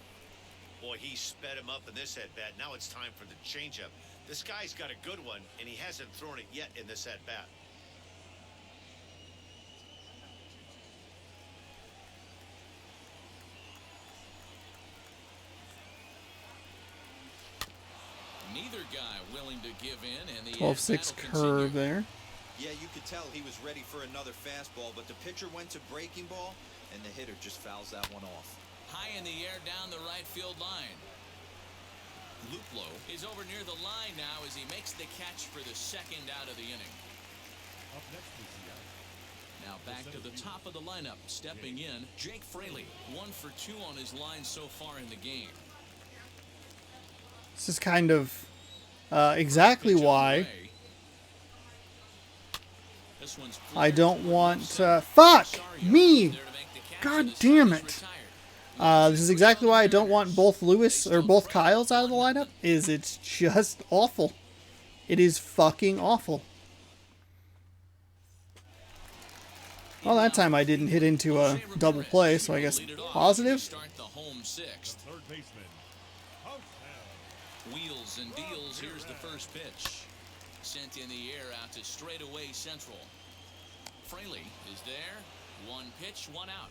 Boy, he sped him up in this at-bat. Now it's time for the changeup. This guy's got a good one, and he hasn't thrown it yet in this at-bat. Neither guy willing to give in, and the 12-6 curve there. Yeah, you could tell he was ready for another fastball, but the pitcher went to breaking ball, and the hitter just fouls that one off. High in the air down the right field line. Luplo is over near the line now as he makes the catch for the second out of the inning. Up next is the Now back to the top of the lineup, stepping in, Jake Fraley, 1 for 2 on his line so far in the game. This is kind of exactly why I don't want... fuck me! God damn it! This is exactly why I don't want both Lewis or both Kyles out of the lineup. It's just awful. It is fucking awful. Well, that time I didn't hit into a double play, so I guess positive. Start the home sixth. third baseman. Wheels and deals. Here's the first pitch. Sent in the air out to straightaway central. Fraley is there. 1 pitch, 1 out.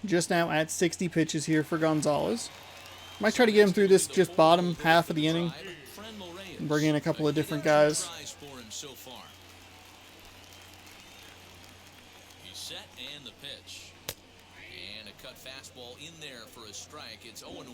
Just now at 60 pitches here for Gonzalez. Might try to get him through this just bottom half of the inning. And bring in a couple of different guys. For him so far. He's set and the pitch. And a cut fastball in there for a strike. It's 0-1.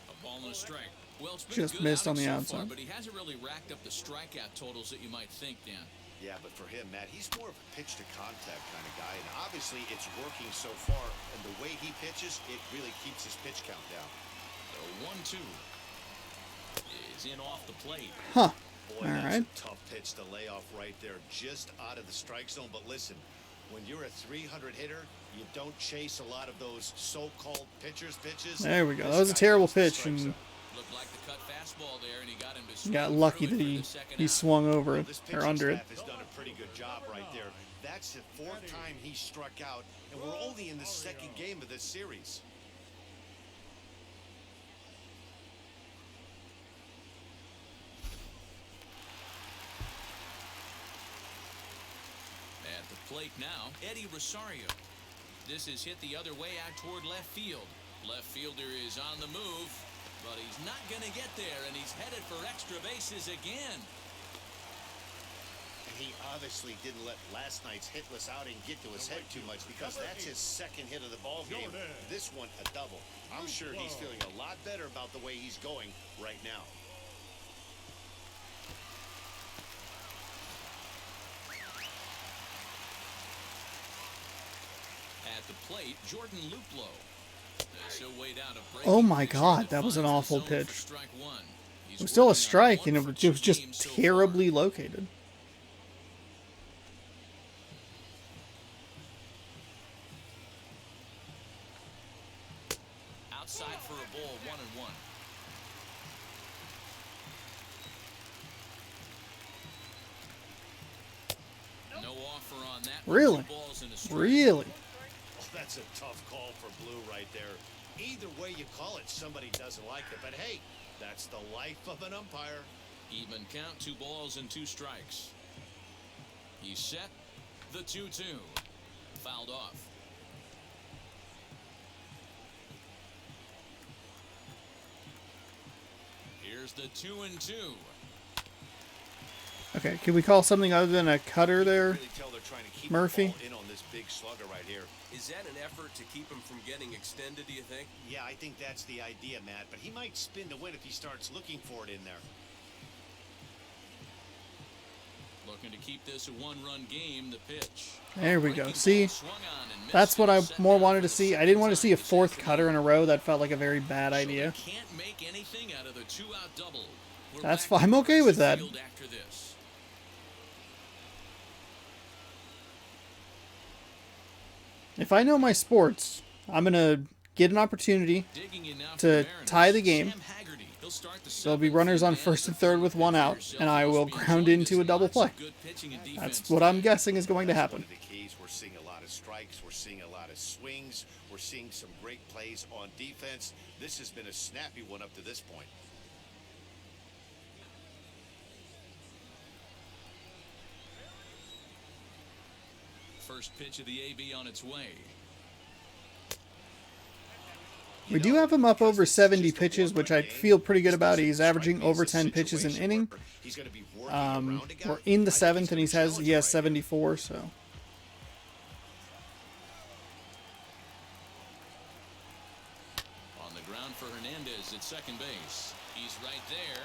A ball and a strike. Well, it's been Just a good missed on outing the so outside. far, but he hasn't really racked up the strikeout totals that you might think, Dan. Yeah, but for him, Matt, he's more of a pitch-to-contact kind of guy, and obviously it's working so far, and the way he pitches, it really keeps his pitch count down. The 1-2 is in off the plate. Huh. Boy, All that's right. a tough pitch to lay off right there, just out of the strike zone. But listen, when you're a 300 hitter, you don't chase a lot of those so-called pitches. There we go. This That was a guy terrible hits the pitch, strike and zone. Looked like the cut fastball there, and he got him to he got swing lucky through that it for he the second he out. swung over Well, it this or pitching under it. staff has done a pretty good job right there. That's the 4th time he struck out, and we're only in the 2nd game of this series. At the plate now, Eddie Rosario. This is hit the other way out toward left field. Left fielder is on the move, but he's not going to get there, and he's headed for extra bases again. He obviously didn't let last night's hitless outing get to his head too much because that's his second hit of the ball game. This one, a double. I'm sure he's feeling a lot better about the way he's going right now. At the plate, Jordan Luplow. Oh my God, that was an awful pitch. It was still a strike, and it was just terribly located. Outside for a ball, 1-1. No offer on that. Really? Really? That's a tough call for Blue right there. Either way you call it, somebody doesn't like it. But hey, that's the life of an umpire. Even count, 2 balls and 2 strikes. He's set. The 2-2. Fouled off. Here's the 2-2. Okay, can we call something other than a cutter there, Murphy? In on this big slugger right here. Is that an effort to keep him from getting extended, do you think? Yeah, I think that's the idea, Matt. But he might spin to win if he starts looking for it in there. Looking to keep this a 1-run game. The pitch. There we go. See, that's what I more wanted to see. I didn't want to see a 4th cutter in a row. That felt like a very bad idea. Can't make anything out of the 2-out double. That's fine. I'm okay with that. If I know my sports, I'm going to get an opportunity to tie the game. There'll be runners on first and third with 1 out, and I will ground into a double play. That's what I'm guessing is going to happen. We're seeing a lot of strikes. We're seeing a lot of swings. We're seeing some great plays on defense. This has been a snappy one up to this point. First pitch of the AB on its way. We do have him up over 70 pitches, which I feel pretty good about. He's averaging over 10 pitches an inning. We're in the 7th, and he has 74, so. On the ground for Hernandez at second base. He's right there,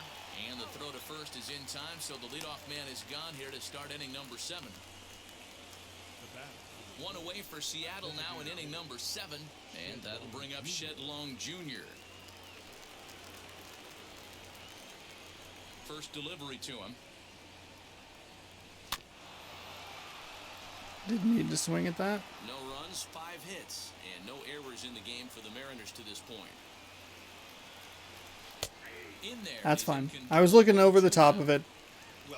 and the throw to first is in time, so the leadoff man is gone here to start inning number 7. 1 away for Seattle now in inning number 7, and that'll bring up Shed Long Jr. First delivery to him. Didn't need to swing at that. No runs, 5 hits, and no errors in the game for the Mariners to this point. In there, that's fine. I was looking over the top of it.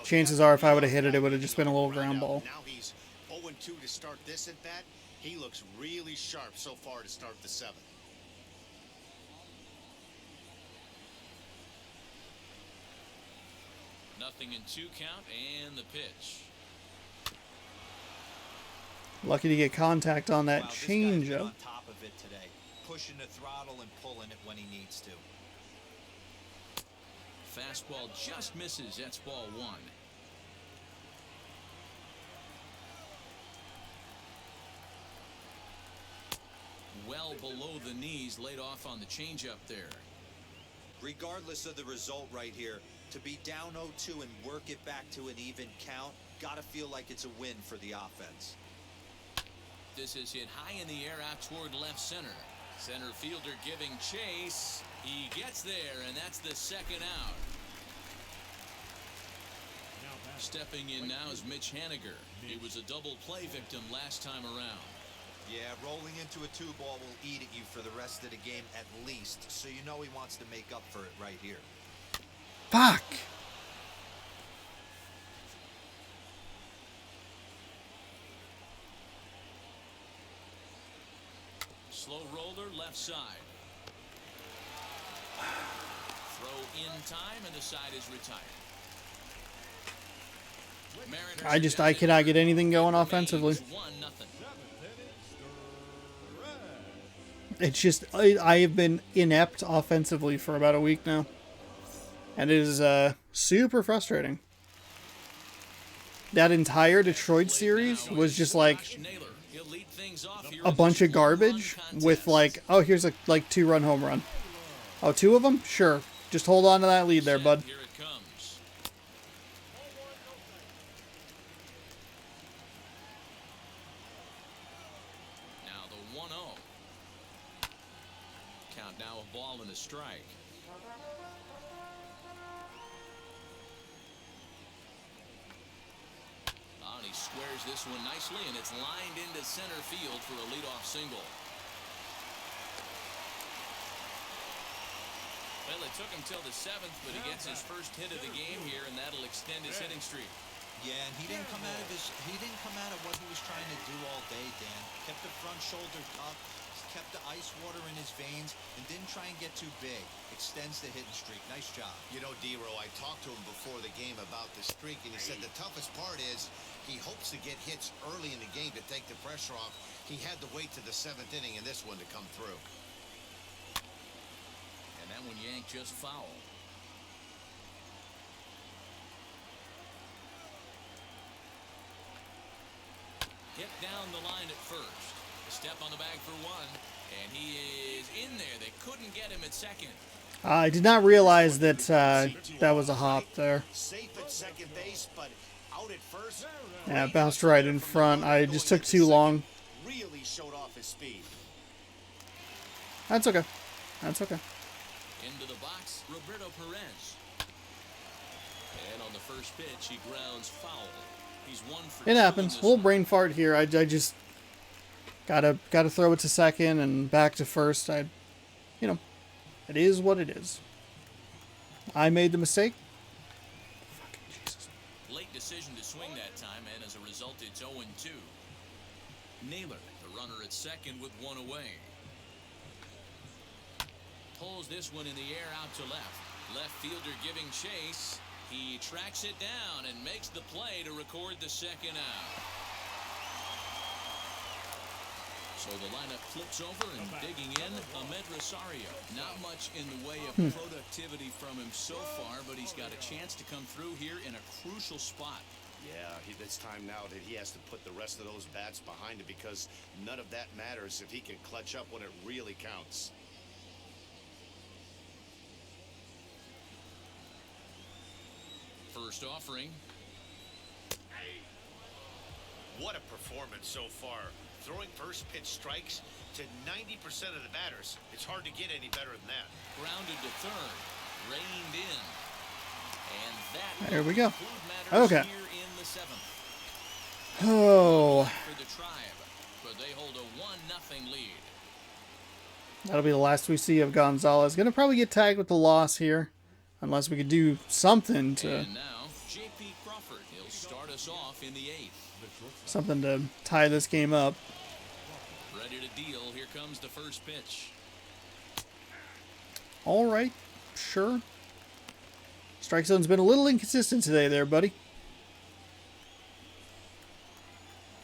Chances are if I would have hit it, it would have just been a little ground ball. Now he's 0-2 to start this at bat. He looks really sharp so far to start the 7th. Nothing in 2 count, and the pitch. Lucky to get contact on that changeup. On top of it today, pushing the throttle and pulling it when he needs to. Fastball just misses. That's ball 1. Well below the knees, laid off on the changeup there. Regardless of the result right here, to be down 0-2 and work it back to an even count, gotta feel like it's a win for the offense. This is hit high in the air out toward left center. Center fielder giving chase. He gets there, and that's the 2nd out. Stepping in now is Mitch Haniger. He was a double play victim last time around. Yeah, rolling into a 2-ball will eat at you for the rest of the game at least, so you know he wants to make up for it right here. Fuck. Slow roller left side. Throw in time, and the side is retired. I cannot get anything going offensively. 1-0. It's just, I have been inept offensively for about a week now. And it is super frustrating. that entire Detroit series was just like Naylor. He'll lead things off here a in bunch this of garbage one-run with contest. like, oh, here's a like 2-run home run. Oh, 2 of them? Sure. Just hold on to that lead there, bud. Here it comes. Now the 1-0. Count now a ball and a strike. And he squares this one nicely, and it's lined into center field for a leadoff single. Well, it took him till the 7th, but he gets his first hit of the game here, and that'll extend his hitting streak. Yeah, and he didn't come out of what he was trying to do all day, Dan. Kept the front shoulder up, kept the ice water in his veins, and didn't try and get too big. Extends the hitting streak. Nice job. You know, D-Row, I talked to him before the game about the streak, and he said the toughest part is he hopes to get hits early in the game to take the pressure off. He had to wait to the 7th inning in this one to come through. And that one yanked just foul. Hit down the line at first. A step on the bag for 1. And he is in there. They couldn't get him at second. I did not realize that that was a hop there. Safe at second base, but out at first. Yeah, it bounced right in front. I just took too long. Really showed off his speed. That's okay. That's okay. Into the box, Roberto Perez. And on the first pitch, he grounds foul. He's 1 for 2 It in happens. this A little one. brain fart here. I just gotta throw it to second and back to first. You know, it is what it is. I made the mistake. Fucking Jesus. Late decision to swing that time, and as a result, it's 0-2. Naylor, the runner at second with 1 away. Pulls this one in the air out to left. Left fielder giving chase. He tracks it down and makes the play to record the second out. So the lineup flips over and digging in, Ahmed Rosario. Not much in the way of productivity from him so far, but he's got a chance to come through here in a crucial spot. Yeah, it's time now that he has to put the rest of those bats behind him because none of that matters if he can clutch up when it really counts. First offering. What a performance so far. Throwing first pitch strikes to 90% of the batters. It's hard to get any better than that. Grounded to third. Reined in. And that There we go. matters Okay. here in the 7th. Oh, For the Tribe, but they hold a 1-0 lead. that'll be the last we see of Gonzalez. Gonna probably get tagged with the loss here, unless we could do something to And now, J.P. Crawford. He'll start us off in the 8th. tie this game up. Ready to deal. Here comes the first pitch. All right, sure. Strike zone's been a little inconsistent today, there, buddy.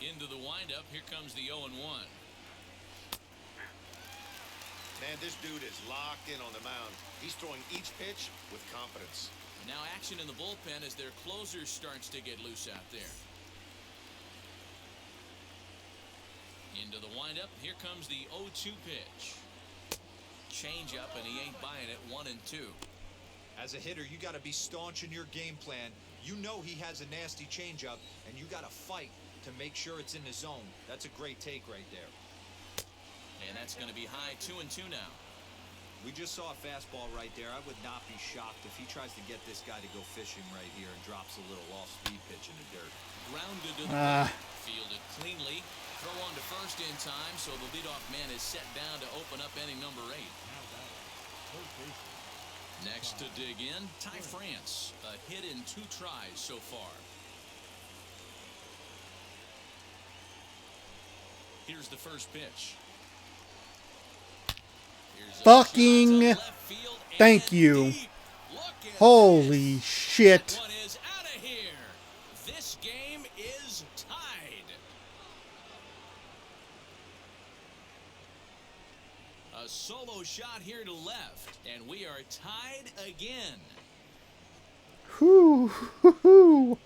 Into the windup. Here comes the 0-1. Man, this dude is locked in on the mound. He's throwing each pitch with confidence. Now action in the bullpen as their closer starts to get loose out there. Into the windup. Here comes the 0-2 pitch. Change up, and he ain't buying it. 1-2. As a hitter, you got to be staunch in your game plan. You know he has a nasty changeup, and you got to fight to make sure it's in the zone. That's a great take right there. And that's going to be high. 2-2 now. We just saw a fastball right there. I would not be shocked if he tries to get this guy to go fishing right here and drops a little off-speed pitch in the dirt. Grounded to the plate. Fielded cleanly. Throw on to first in time, so the leadoff man is set down to open up inning number 8. Next to dig in, Ty France. A hit in 2 tries so far. Here's the first pitch. Here's a Fucking shot to left field and thank you. deep. Look at Holy this. shit. That one is out of here. This game is tied. A solo shot here to left, and we are tied again. Whew.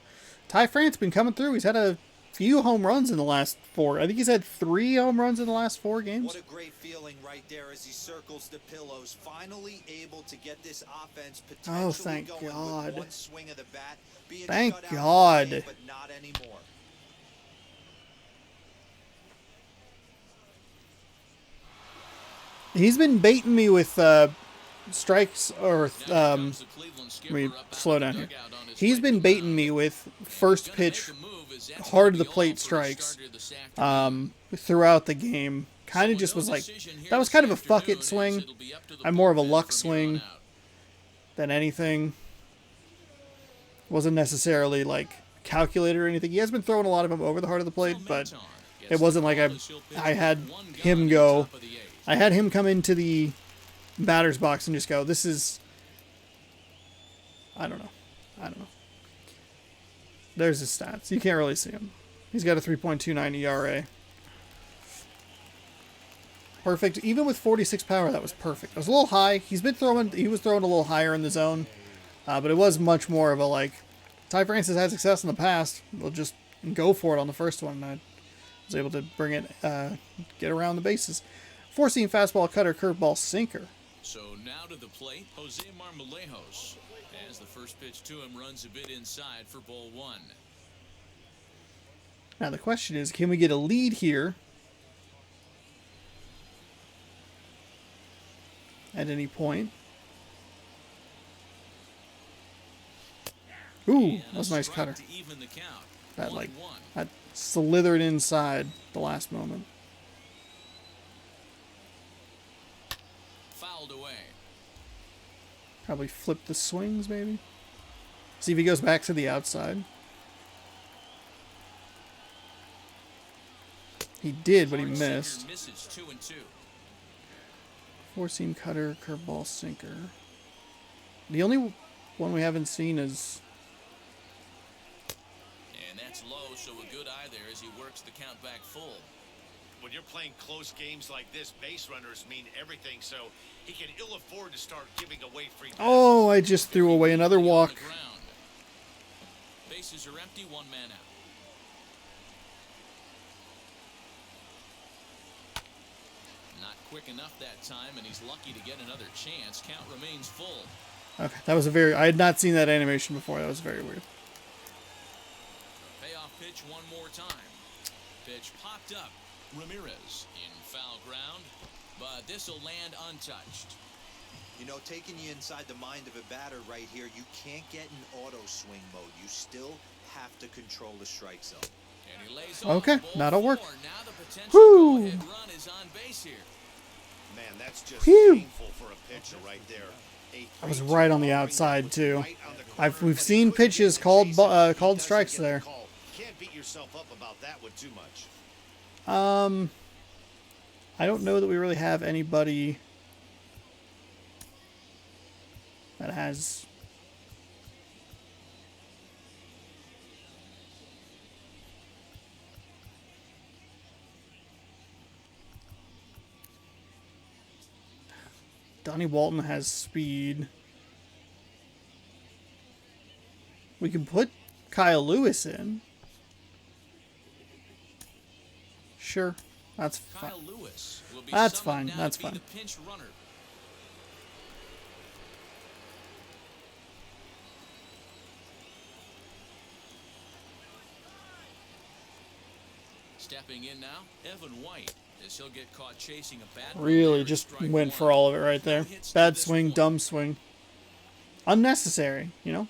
Ty France been coming through. He's had a few home runs in the last 4. I think he's had 3 home runs in the last 4 games. What a great feeling right there as he circles the pillows, finally able to get this offense potentially thank going God. with one swing of the bat. Being Thank shut out God. all day, but not anymore. He's been baiting me with strikes or let me slow down here. He's been baiting me with first pitch hard to the plate strikes throughout the game. Kind of just was like, that was kind of a fuck it swing. I'm more of a luck swing than anything. Wasn't necessarily like calculated or anything. He has been throwing a lot of them over the heart of the plate, but it wasn't like I had him go. I had him come into the batter's box and just go, this is, I don't know. There's his stats. You can't really see him. He's got a 3.29 ERA. Perfect. Even with 46 power, that was perfect. It was a little high. He was throwing a little higher in the zone, but it was much more of a like, Ty France has had success in the past. We'll just go for it on the first one. I was able to bring it, get around the bases. 4-seam fastball, cutter, curveball, sinker. So now to the plate, Jose Marmolejos. As the first pitch to him runs a bit inside for ball 1. Now the question is, can we get a lead here at any point? Ooh, that was a nice cutter. That slithered inside the last moment. Fouled away. Probably flip the swings, maybe. See if he goes back to the outside. He did, but he missed. 4-seam cutter, curveball, sinker. The only one we haven't seen is... And that's low, so a good eye there as he works the count back full. When you're playing close games like this, base runners mean everything, so he can ill afford to start giving away free passes. Oh, I just threw away another walk. Bases are empty, 1 man out. Not quick enough that time, and he's lucky to get another chance. Count remains full. Okay, that was I had not seen that animation before. That was very weird. Payoff pitch one more time. Pitch popped up. Ramirez in foul ground, but this will land untouched. You know, taking you inside the mind of a batter right here, you can't get in auto swing mode. You still have to control the strike zone. And he lays okay, off that'll work. Now the potential go-ahead run is on base here. Man, that's just painful for a pitcher right there. I was right on the outside too. We've seen pitches called strikes there. Can't beat yourself up about that one too much. I don't know that we really have anybody that has Donnie Walton has speed. We can put Kyle Lewis in. Sure, that's fine. Kyle Lewis will be That's summoned fine. now That's to be fine. the pinch runner. Stepping in now, Evan White, as he'll get caught chasing a bad ball Really there, just strike went one. for all of it right there. No hits to Bad this swing, point. dumb swing. Unnecessary, you know?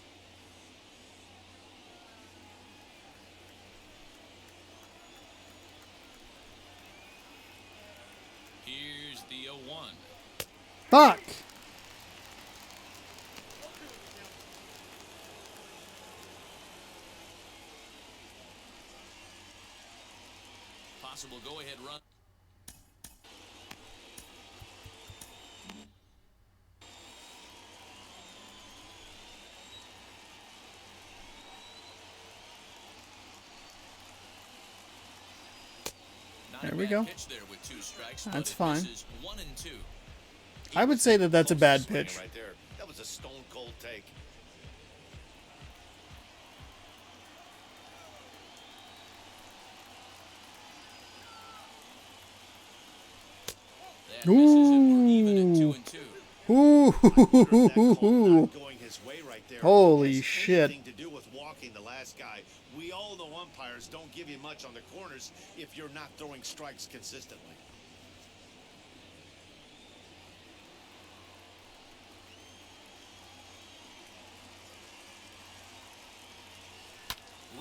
Here's the 0-1. Fuck! Possible go-ahead run. Not a There we bad go. pitch there with 2 strikes, That's but it fine. misses 1 and 2. I would say that that's a bad pitch. Right there. That was a stone cold take. that misses, and we're even at 2-2. Ooh. Not going his way right there Holy has shit. anything to do with walking the last guy. We all know umpires don't give you much on the corners if you're not throwing strikes consistently.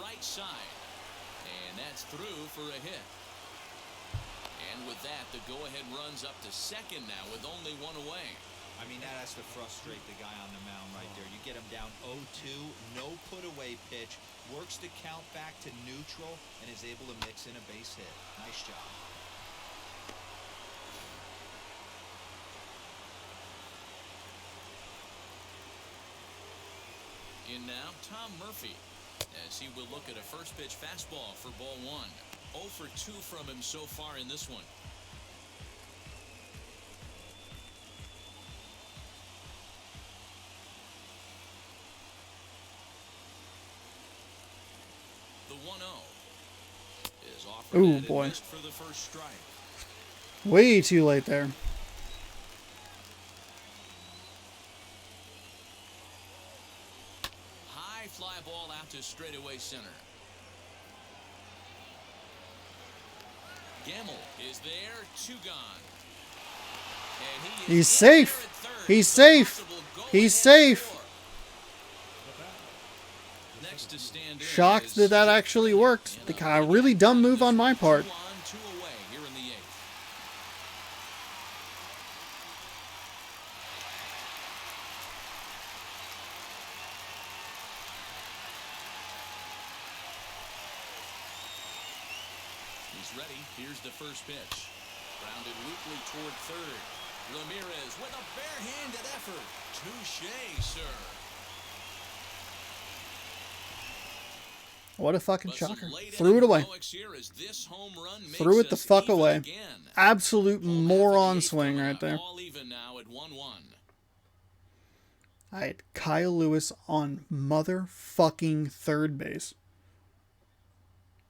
Right side. And that's through for a hit. And with that, the go-ahead runs up to second now with only one away. I mean, that has to frustrate the guy on the mound right there. You get him down 0-2, no put-away pitch, works the count back to neutral, and is able to mix in a base hit. Nice job. In now, Tom Murphy, as he will look at a first pitch fastball for ball one. 0 for 2 from him so far in this one. The 1-0 is offered Ooh, and boy. missed for the first strike. Way too late there. High fly ball out to straightaway center. Gamble is there, 2 gone. And he is He's in there safe. at third. He's The safe. possible He's go-ahead safe. score. Next to stand in Shocked is that that Jake actually Fraley. worked. And The a kind of lead really at dumb one move on my part. 2 on, 2 away here in the 8th. He's ready. Here's the first pitch. Grounded weakly toward third. Ramirez with a barehanded effort. Touche, sir. What a fucking But some shocker. late Threw it inning away. heroics here as this home run makes Threw it the us fuck even away. again. Absolute Full half of the moron 8th swing coming right up. there. All even now at 1-1. I had Kyle Lewis on motherfucking third base.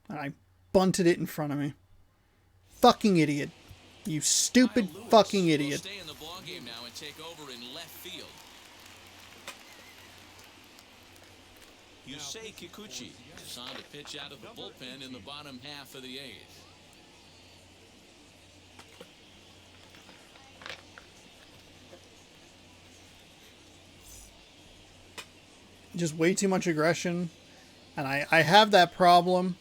And I bunted it in front of me. Fucking idiot. You stupid Kyle Lewis fucking will idiot. stay in the ballgame now and take over in left field. Yusei Kikuchi is on to pitch out of the bullpen in the bottom half of the 8th. Just way too much aggression. And I have that problem.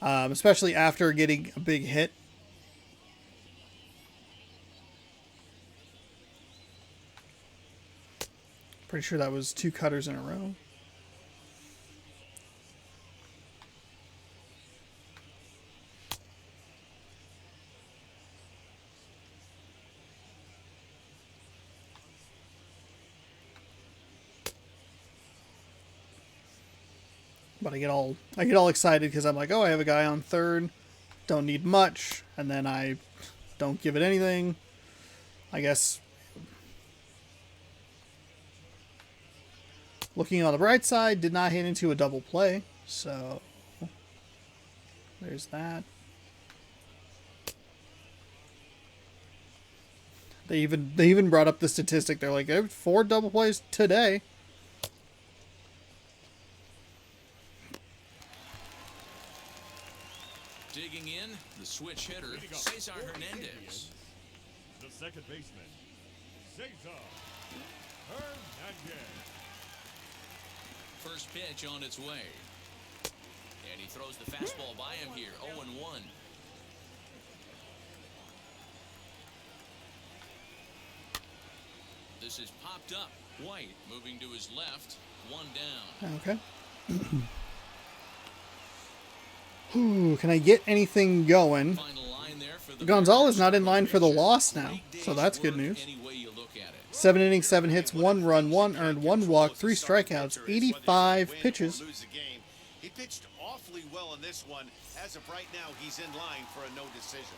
Especially after getting a big hit. Pretty sure that was 2 cutters in a row. But I get all excited because I'm like, oh, I have a guy on third. Don't need much. And then I don't give it anything. I guess looking on the bright side, did not hit into a double play. So there's that. They even brought up the statistic. They're like, 4 double plays today. Digging in, the switch hitter, Cesar Hernandez. The second baseman, Cesar Hernandez. First pitch on its way. And he throws the fastball by him here, 0-1. This is popped up. White moving to his left, 1 down. Okay. Ooh, can I get anything going? Final line there for the Gonzalez Mariners. not in line for the loss now, Great so day's that's good work news. any way you look at it. 7 innings, 7 hits, 1 run, 1 earned, 1 walk, 3 strikeouts, 85 pitches. He pitched awfully well in this one. As of right now, he's in line for a no decision.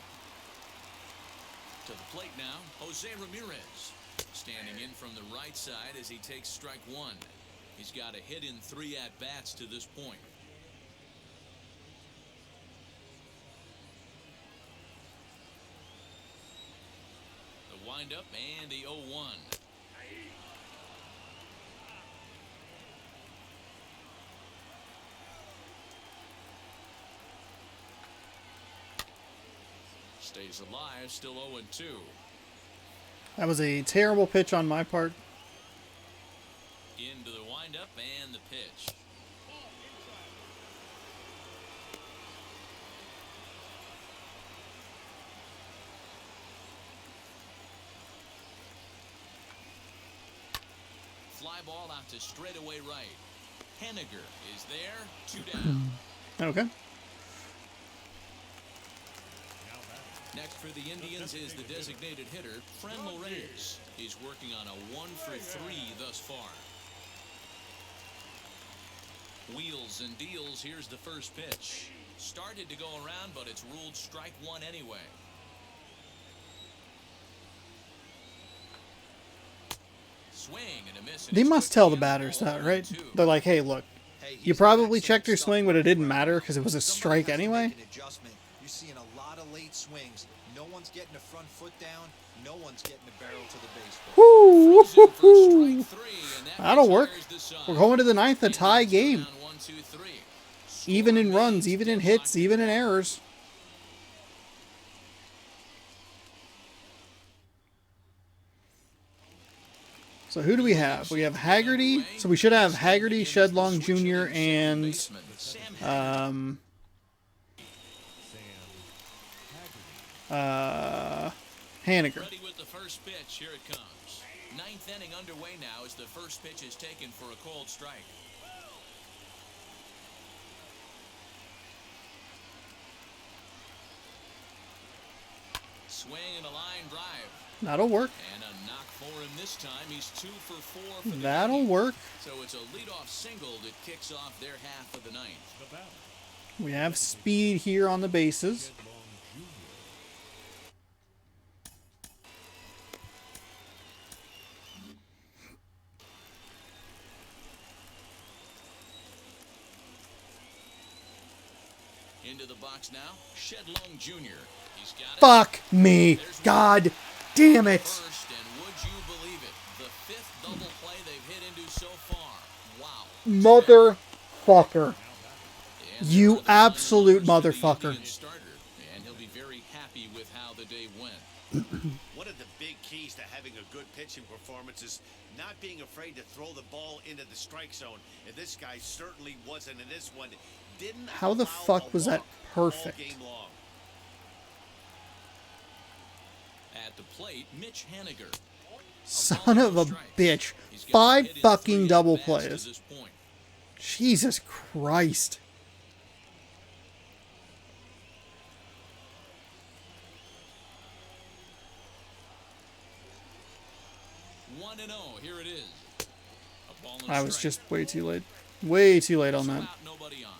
To the plate now, Jose Ramirez. Standing in from the right side as he takes strike 1. He's got a hit in 3 at-bats to this point. windup and the 0-1. Stays alive, still 0-2. That was a terrible pitch on my part. Into the windup and the pitch. Fly ball out to straightaway right. Henniger is there, 2 down. Okay. Next for the Indians is the designated hitter, Frenmel Reyes. He's working on a 1-for-3 thus far. Wheels and deals. Here's the first pitch. Started to go around, but it's ruled strike one anyway. Swing and a miss. They must tell the batters that, right? They're like, hey, look, you probably checked your swing, but it didn't matter because it was a strike anyway. You're seeing a lot of late swings. No one's getting the front foot down. No one's getting the barrel to the baseball. Woo! That'll work. We're going to the ninth, a tie game. Even in runs, even in hits, even in errors. So who do we have? We have Haggerty. So we should have Haggerty, Shedlong Jr., and Haniger. Ready with the first pitch. Here it comes. Ninth inning underway now as the first pitch is taken for a called strike. Swing and a line drive. That'll work. And a knock for him this time. He's 2 for 4 for the That'll inning. work. So it's a leadoff single that kicks off their half of the ninth. We have speed here on the bases. Into the box now, Shedlong Jr. He's got it. Fuck me. God damn it. First, and would you believe it? The 5th double play they've hit into so far. Wow. Motherfucker. You absolute motherfucker. And he'll be very happy with how the day went. One of the big keys to having a good pitching performance is not being afraid to throw the ball into the strike zone. And this guy certainly wasn't in this one. Didn't How the allow fuck a was that walk all perfect? game long. At the plate, Mitch Haniger. Son of a bitch. 5 fucking double plays. Jesus Christ. One and 0. Here it is. A ball and I was strike. just way too late. Way too late on So that. out, nobody on.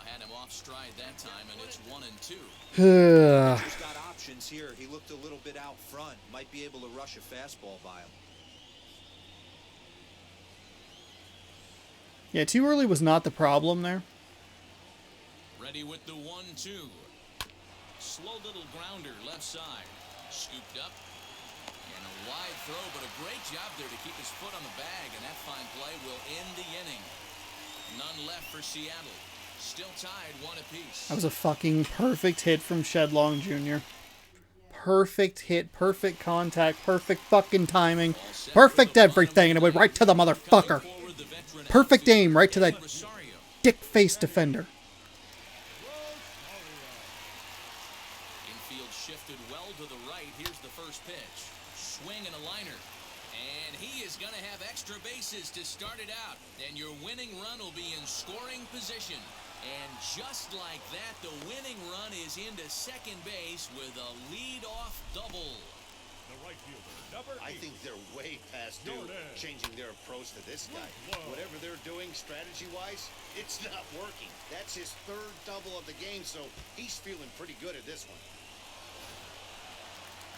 Had him off stride that time, and it's 1 and 2. He's got options here. He looked a little bit out front. Might be able to rush a fastball by him. Yeah, too early was not the problem there. Ready with the 1-2. Slow little grounder left side. Scooped up. And a wide throw, but a great job there to keep his foot on the bag, and that fine play will end the inning. None left for Seattle. Still tied 1 apiece. That was a fucking perfect hit from Shedlong Jr. Perfect hit, perfect contact, perfect fucking timing, perfect everything, and it went right to the motherfucker. Perfect aim right to that dick-faced defender. Infield shifted well to the right. Here's the first pitch. Swing and a liner. And he is going to have extra bases to start it out. And your winning run will be in scoring position. And just like that, the winning run is into second base with a lead-off double. The right fielder, number 8. I think they're way past due changing their approach to this guy. Whatever they're doing strategy-wise, it's not working. That's his 3rd double of the game, so he's feeling pretty good at this one.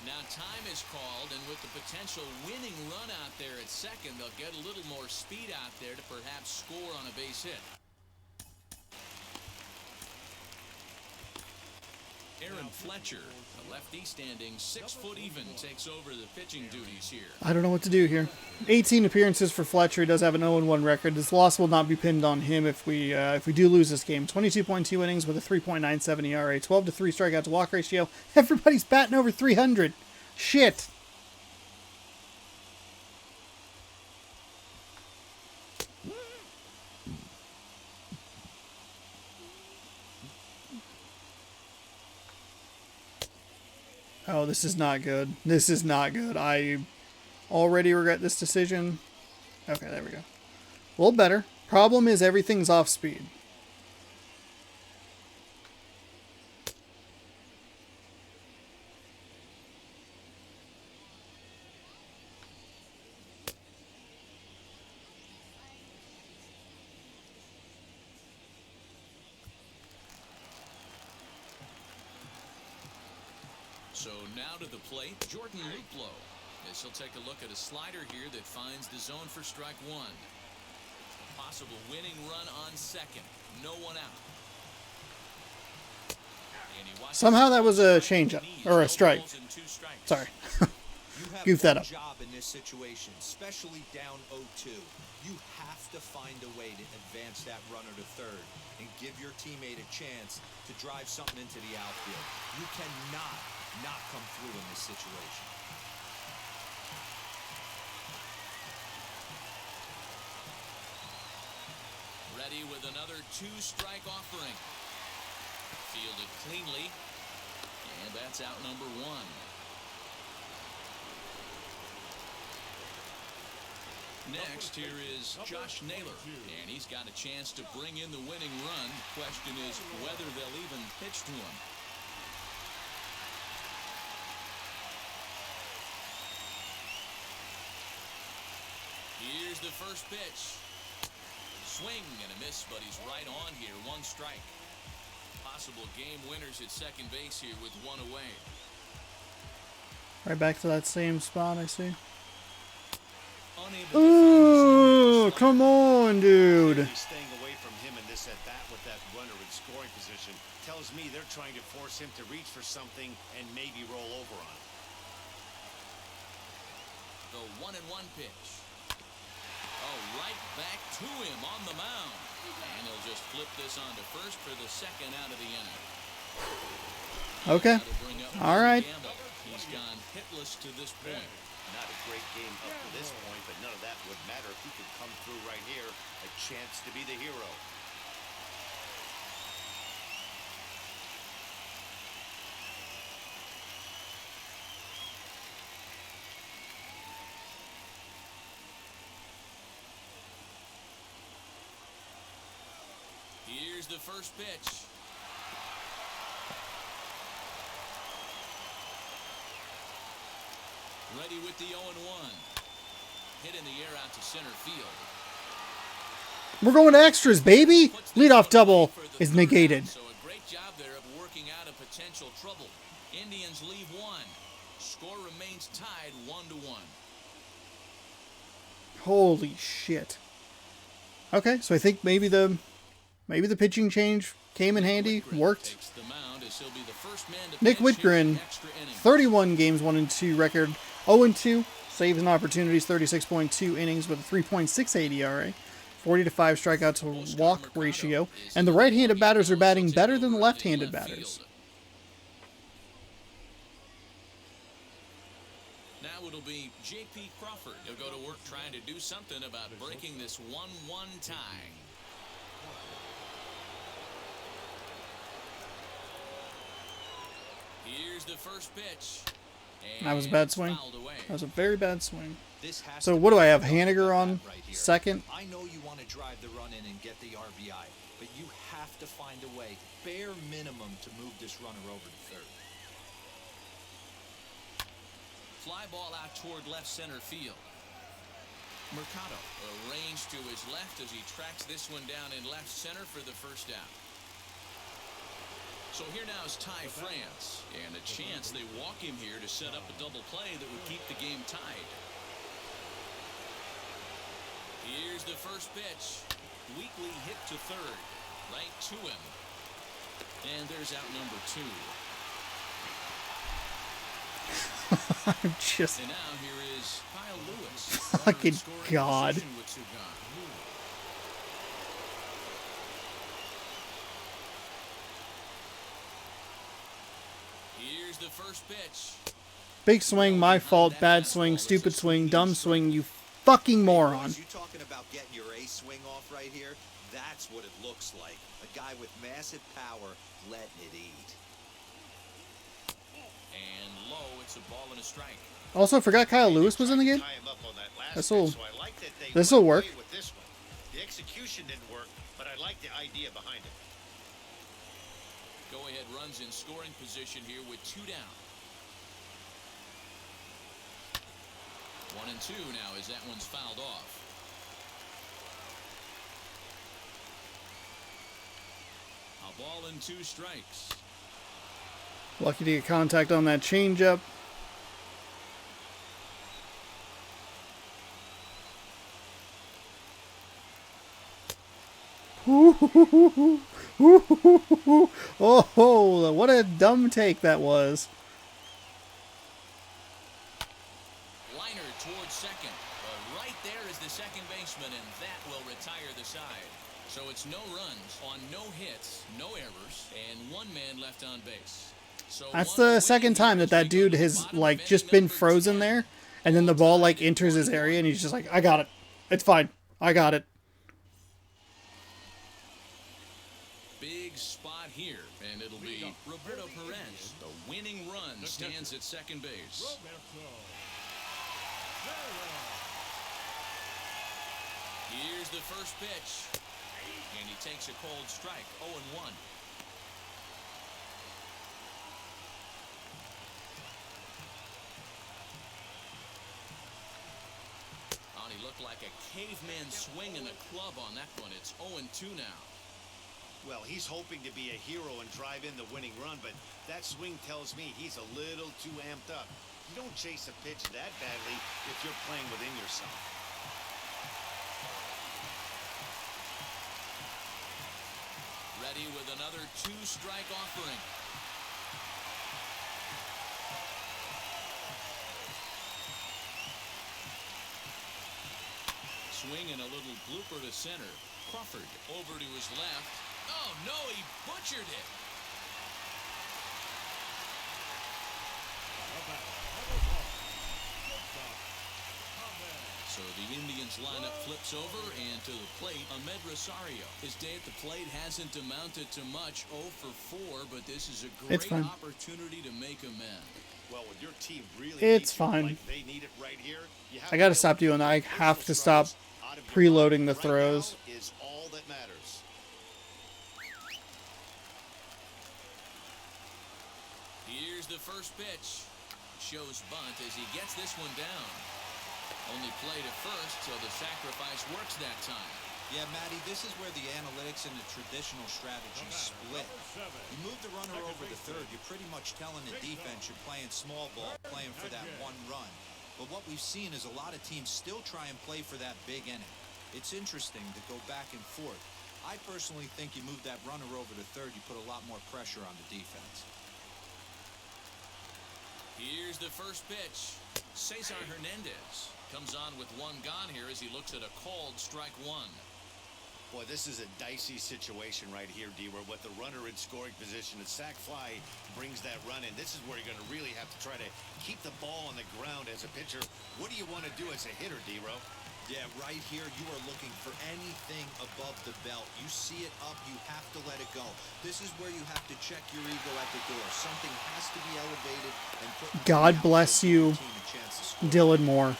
Now time is called, and with the potential winning run out there at second, they'll get a little more speed out there to perhaps score on a base hit. Aaron Fletcher, a lefty standing 6 foot even, takes over the pitching duties here. I don't know what to do here. 18 appearances for Fletcher. He does have an 0-1 record. This loss will not be pinned on him if we do lose this game. 22.2 innings with a 3.97 ERA, 12 to 3 strikeout to walk ratio. Everybody's batting over 300. Shit. Oh, this is not good. This is not good. I already regret this decision. Okay, there we go. A little better. Problem is everything's off speed. So now to the plate, Jordan Luplow. As he'll take a look at a slider here that finds the zone for strike one. A possible winning run on second. No one out. And he watches Somehow that was a changeup or a strike. balls and 2 strikes. Sorry. You have Goof that one up. job in this situation, especially down 0-2. You have to find a way to advance that runner to third and give your teammate a chance to drive something into the outfield. You cannot not come through in this situation. Ready with another 2-strike offering. Fielded cleanly. And that's out number 1. Next, here is Josh Naylor, and he's got a chance to bring in the winning run. Question is whether they'll even pitch to him. Here's the first pitch. Swing and a miss, but he's right on here. 1 strike. Possible game winners at second base here with 1 away. Right back to that same spot, I see. Unable to Ooh, find the come on, dude. Clearly staying away from him in this at bat with that runner in scoring position tells me they're trying to force him to reach for something and maybe roll over on it. The 1-1 pitch. Oh, right back to him on the mound. And he'll just flip this on to first for the second out of the inning. Okay. That'll bring up All right. Gamble. He's gone hitless to this point. Not a great game up to this point, but none of that would matter if he could come through right here. A chance to be the hero. Here's the first pitch. Ready with the 0-1. Hit in the air out to center field. We're going to extras, baby. Leadoff double is negated. So a great job there of working out a potential trouble. Indians leave 1. Score remains tied 1-1. Holy shit. Okay, so I think maybe the pitching change came in handy, worked. Takes the mound as he'll be the first man to Nick pitch here in Whitgren, extra innings. 31 games, 1-2 record, 0-2, saves and opportunities, 36.2 innings with a 3.68 ERA, 40 to 5 strikeout to walk ratio, and the right-handed batters are batting better than the left-handed batters. Now it'll be J.P. Crawford. He'll go to work trying to do something about breaking this 1-1 tie. Here's the first pitch. That was a bad And swing. fouled away. That was a very bad swing. This has So to what be do I have? a Haniger on right here. second? I know you want to drive the run in and get the RBI, but you have to find a way, bare minimum, to move this runner over to third. Fly ball out toward left center field. Mercado arranged to his left as he tracks this one down in left center for the first out. So here now is Ty France, and a chance they walk him here to set up a double play that would keep the game tied. Here's the first pitch. Weakly hit to third. Right to him. And there's out number 2. I'm just And now here is Kyle Lewis. fucking God. With Sugan. Here's the first pitch. Big swing, my fault, bad swing, stupid swing, dumb swing, you fucking moron. You talking about getting your ace swing off right here? That's what it looks like. A guy with massive power letting it eat. And low, it's a ball and a strike. Also, forgot Kyle Lewis was in the game. This'll work. With this one. The execution didn't work, but I like the idea behind it. Go-ahead runs in scoring position here with 2 down. 1 and 2 now as that one's fouled off. A ball and 2 strikes. Lucky to get contact on that changeup. Oh, what a dumb take that was. Liner towards second. But right there is the second baseman, and that will retire the side. So it's no runs on no hits, no errors, and 1 man left on base. So That's the second time that dude has, like, just been frozen there, and then the ball, like, enters his area, and he's just like, I got it. It's fine. I got it. Big spot here, and it'll be Roberto Perez. The winning run stands at second base. Here's the first pitch, and he takes a cold strike, 0-1. He looked like a caveman swinging a club on that one. It's 0-2 now. Well, he's hoping to be a hero and drive in the winning run, but that swing tells me he's a little too amped up. You don't chase a pitch that badly if you're playing within yourself. Ready with another 2-strike offering. Swing and a little blooper to center. Crawford over to his left. Oh, no, he butchered it. So the Indians lineup flips over, and to the plate, Ahmed Rosario. His day at the plate hasn't amounted to much, 0 for 4, but this is a great opportunity to make amends. Well, with your team really it's fine. like they need it right here, I gotta stop doing that. I have to stop preloading the throws. Right now is all that matters. Here's the first pitch. Shows bunt as he gets this one down. Only play to first, so the sacrifice works that time. Yeah, Matty, this is where the analytics and the traditional strategy split. You move the runner over the third, you're pretty much telling the defense you're playing small ball, playing for that 1 run. But what we've seen is a lot of teams still try and play for that big inning. It's interesting to go back and forth. I personally think you move that runner over to third, you put a lot more pressure on the defense. Here's the first pitch. Cesar Hernandez comes on with 1 gone here as he looks at a called strike 1. Boy, this is a dicey situation right here, D-Where with the runner in scoring position. The sac fly brings that run in. This is where you're going to really have to try to keep the ball on the ground as a pitcher. What do you want to do as a hitter, D-Ro? Yeah, right here, you are looking for anything above the belt. You see it up, you have to let it go. This is where you have to check your ego at the door. Something has to be elevated and put. God bless you, Dylan Moore.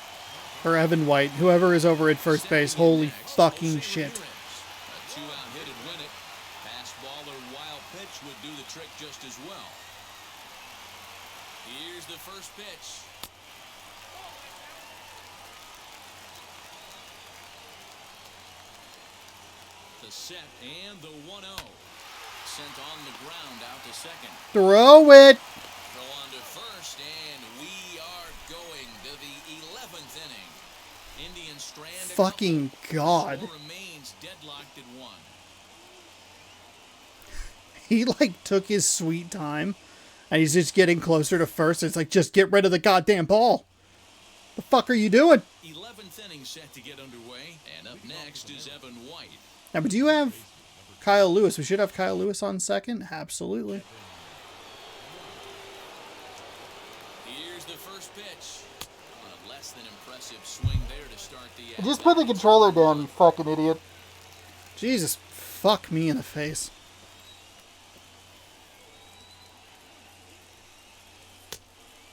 Or Evan White. Whoever is over at first base. Holy fucking shit. A 2-out hit would win it. Fastball or wild pitch would do the trick just as well. Here's the first pitch. The set and the 1-0. Sent on the ground out to second. Throw it! Throw on to first, and we are going to the 11th inning. Indians strand. Fucking God. Remains deadlocked at 1. He, like, took his sweet time And he's just getting closer to first. It's like, just get rid of the goddamn ball. The fuck are you doing? 11th inning set to get underway, and up next is Evan White. Now, but do you have Kyle Lewis? We should have Kyle Lewis on second. Absolutely. Here's the first pitch. A less than impressive swing there to start the. Just put the controller down, you fucking idiot. Jesus, fuck me in the face.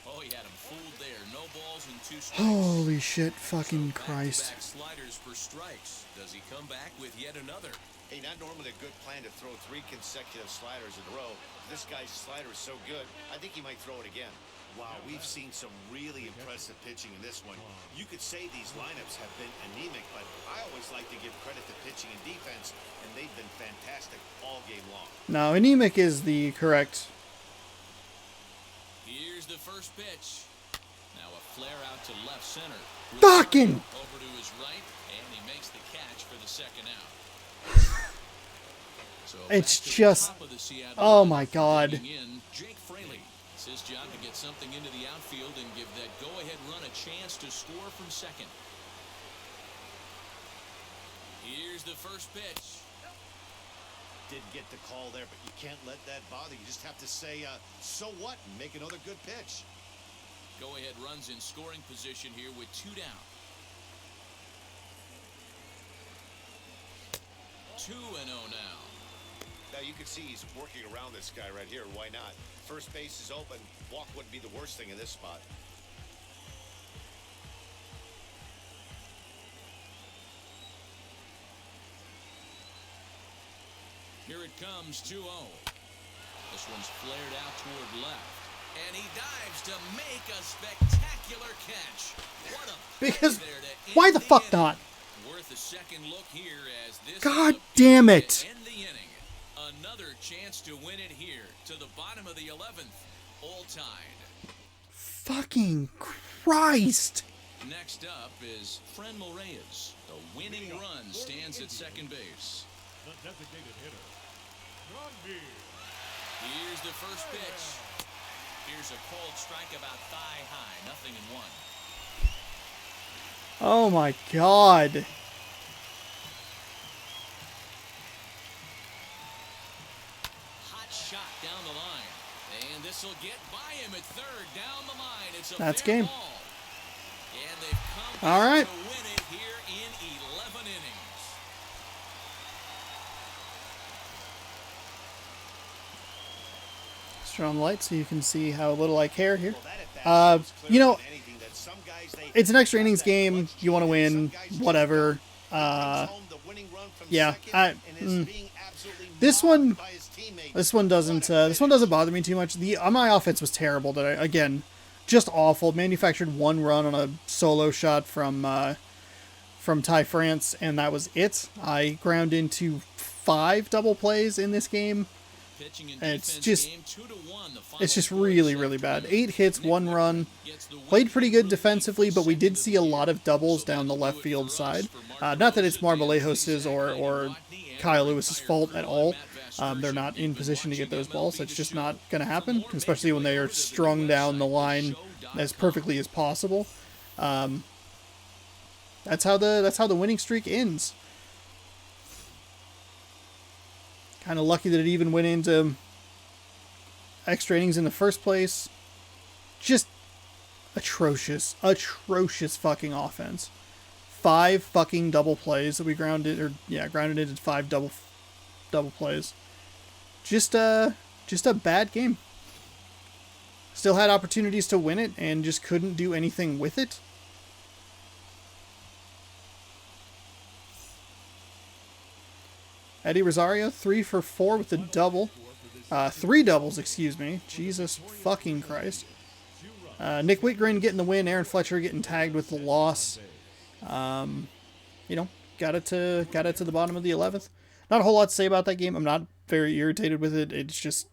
Oh, he had him fooled there. No balls and 2 strikes. Holy shit, fucking Christ. Back-to-back sliders for strikes. Does he come back with yet another? Hey, not normally a good plan to throw 3 consecutive sliders in a row. This guy's slider is so good, I think he might throw it again. Wow, we've seen some really impressive pitching in this one. You could say these lineups have been anemic, but I always like to give credit to pitching and defense, and they've been fantastic all game long. No, anemic is the correct. Here's the first pitch. Now a flare out to left center. Fucking! Over to his right, and he makes the catch for the second out. So It's back to the just- top of the Seattle oh my lineup. God. Digging in, Jake Fraley. It's his job to get something into the outfield and give that go-ahead run a chance to score from second. Here's the first pitch. Didn't get the call there, but you can't let that bother you. Just have to say, so what, and make another good pitch. Go-ahead runs in scoring position here with 2 down. 2-0 now. Now you can see he's working around this guy right here. Why not? First base is open. Walk wouldn't be the worst thing in this spot. Here it comes, 2-0. This one's flared out toward left. And he dives to make a spectacular catch. What a play Because there to end why the fuck inning. not? Worth a second look here as this God is a damn pitch it. to end the inning. Another chance to win it here to the bottom of the 11th. All tied. Fucking Christ. Next up is Fren Reyes. The winning run stands at second base. The designated hitter, Ron Beer. Here's the first pitch. Here's a cold strike about thigh high. Nothing in 1. Oh my God. Hot shot down the line. And this will get by him at third. Down the line. It's a That's fair game. ball. And they've come All back right. to win it here in 11 innings. Let's turn on the light so you can see how little I care here. Well, that at bat shows You know, clearer than anything that some guys, they it's an extra innings game. You want to win, whatever. brings home the winning run from Yeah, second and is being absolutely this mauled one- by his teammates. This one doesn't bother me too much. My offense was terrible today. Again, just awful. Manufactured 1 run on a solo shot from Ty France, and that was it. I ground into 5 double plays in this game. Pitching and It's defense just- game 2-1. The final It's just score really, is really after bad. the 8 hits, 1 run. gets the Played pretty good win. defensively, but we did see a lot of doubles So down the that'll left do it field for side. us. For Not that it's Mark Marmolejos' Zach or Watney and Kyle the Lewis's entire fault crew at on all. Matt They're Vasgersian. not in You've been position to get watching those balls. MLB That's The just Show. not going to For happen, more especially when they are Major League strung Baseball, down the visit line as perfectly as possible. That's how the winning streak ends. Kind of lucky that it even went into extra innings in the first place. Just atrocious fucking offense. 5 fucking double plays that we grounded into 5 double plays. Just a bad game. Still had opportunities to win it and just couldn't do anything with it. Eddie Rosario, 3 for 4 with a double. 3 doubles, excuse me. Jesus fucking Christ. Nick Whitgren getting the win. Aaron Fletcher getting tagged with the loss. Got it to the bottom of the 11th. Not a whole lot to say about that game. I'm not very irritated with it. It's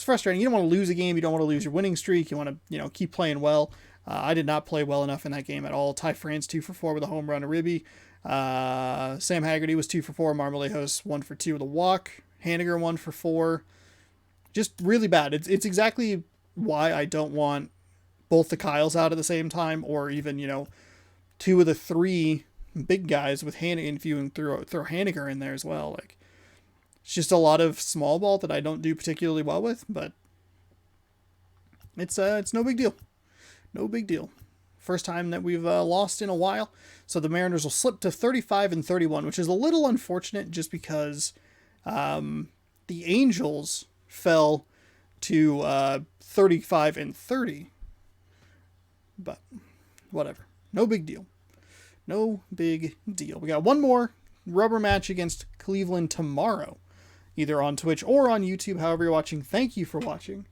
frustrating. You don't want to lose a game. You don't want to lose your winning streak. You want to, keep playing well. I did not play well enough in that game at all. Ty France 2 for 4 with a home run, a ribby. Sam Haggerty was 2 for 4. Marmolejos 1 for 2 with a walk. Haniger 1 for 4. Just really bad. It's exactly why I don't want both the Kyles out at the same time, or even, you know, two of the three big guys with Hannigan, if you throw Hanniger in there as well. Like, it's just a lot of small ball that I don't do particularly well with, but it's no big deal. No big deal. First time that we've lost in a while. So the Mariners will slip to 35-31, which is a little unfortunate just because the Angels fell to 35-30. But whatever. No big deal. No big deal. We got one more rubber match against Cleveland tomorrow, either on Twitch or on YouTube, however you're watching. Thank you for watching.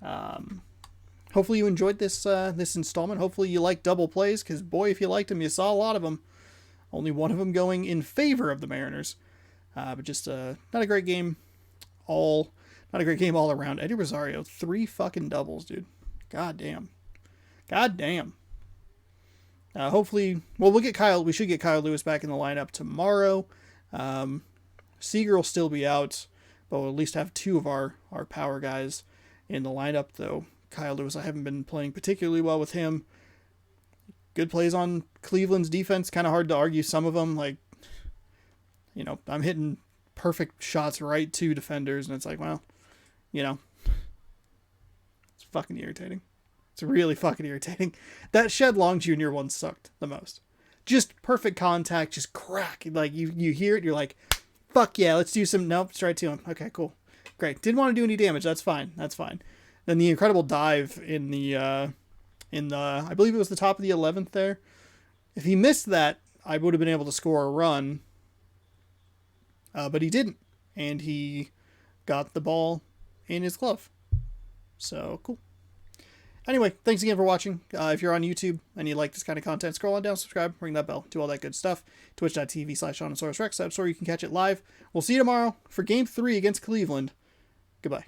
Hopefully you enjoyed this installment. Hopefully you liked double plays, because boy, if you liked them, you saw a lot of them. Only one of them going in favor of the Mariners. But just not a great game all around. Eddie Rosario, 3 fucking doubles, dude. God damn. Hopefully, well, we should get Kyle Lewis back in the lineup tomorrow. Seager will still be out, but we'll at least have 2 of our power guys in the lineup, though. Kyle Lewis, I haven't been playing particularly well with him. Good plays on Cleveland's defense. Kind of hard to argue some of them. Like, you know, I'm hitting perfect shots right to defenders, and it's like, well, you know, it's fucking irritating. It's really fucking irritating. That Shed Long Jr. one sucked the most. Just perfect contact, just crack. Like, you hear it, you're like, fuck yeah, let's do some, nope, straight to him. Okay, cool. Great. Didn't want to do any damage, that's fine. Then the incredible dive in the I believe it was the top of the 11th there. If he missed that, I would have been able to score a run. But he didn't. And he got the ball in his glove. So, cool. Anyway, thanks again for watching. If you're on YouTube and you like this kind of content, scroll on down, subscribe, ring that bell, do all that good stuff. Twitch.tv/SeanOsaurusRex. That's where you can catch it live. We'll see you tomorrow for Game 3 against Cleveland. Goodbye.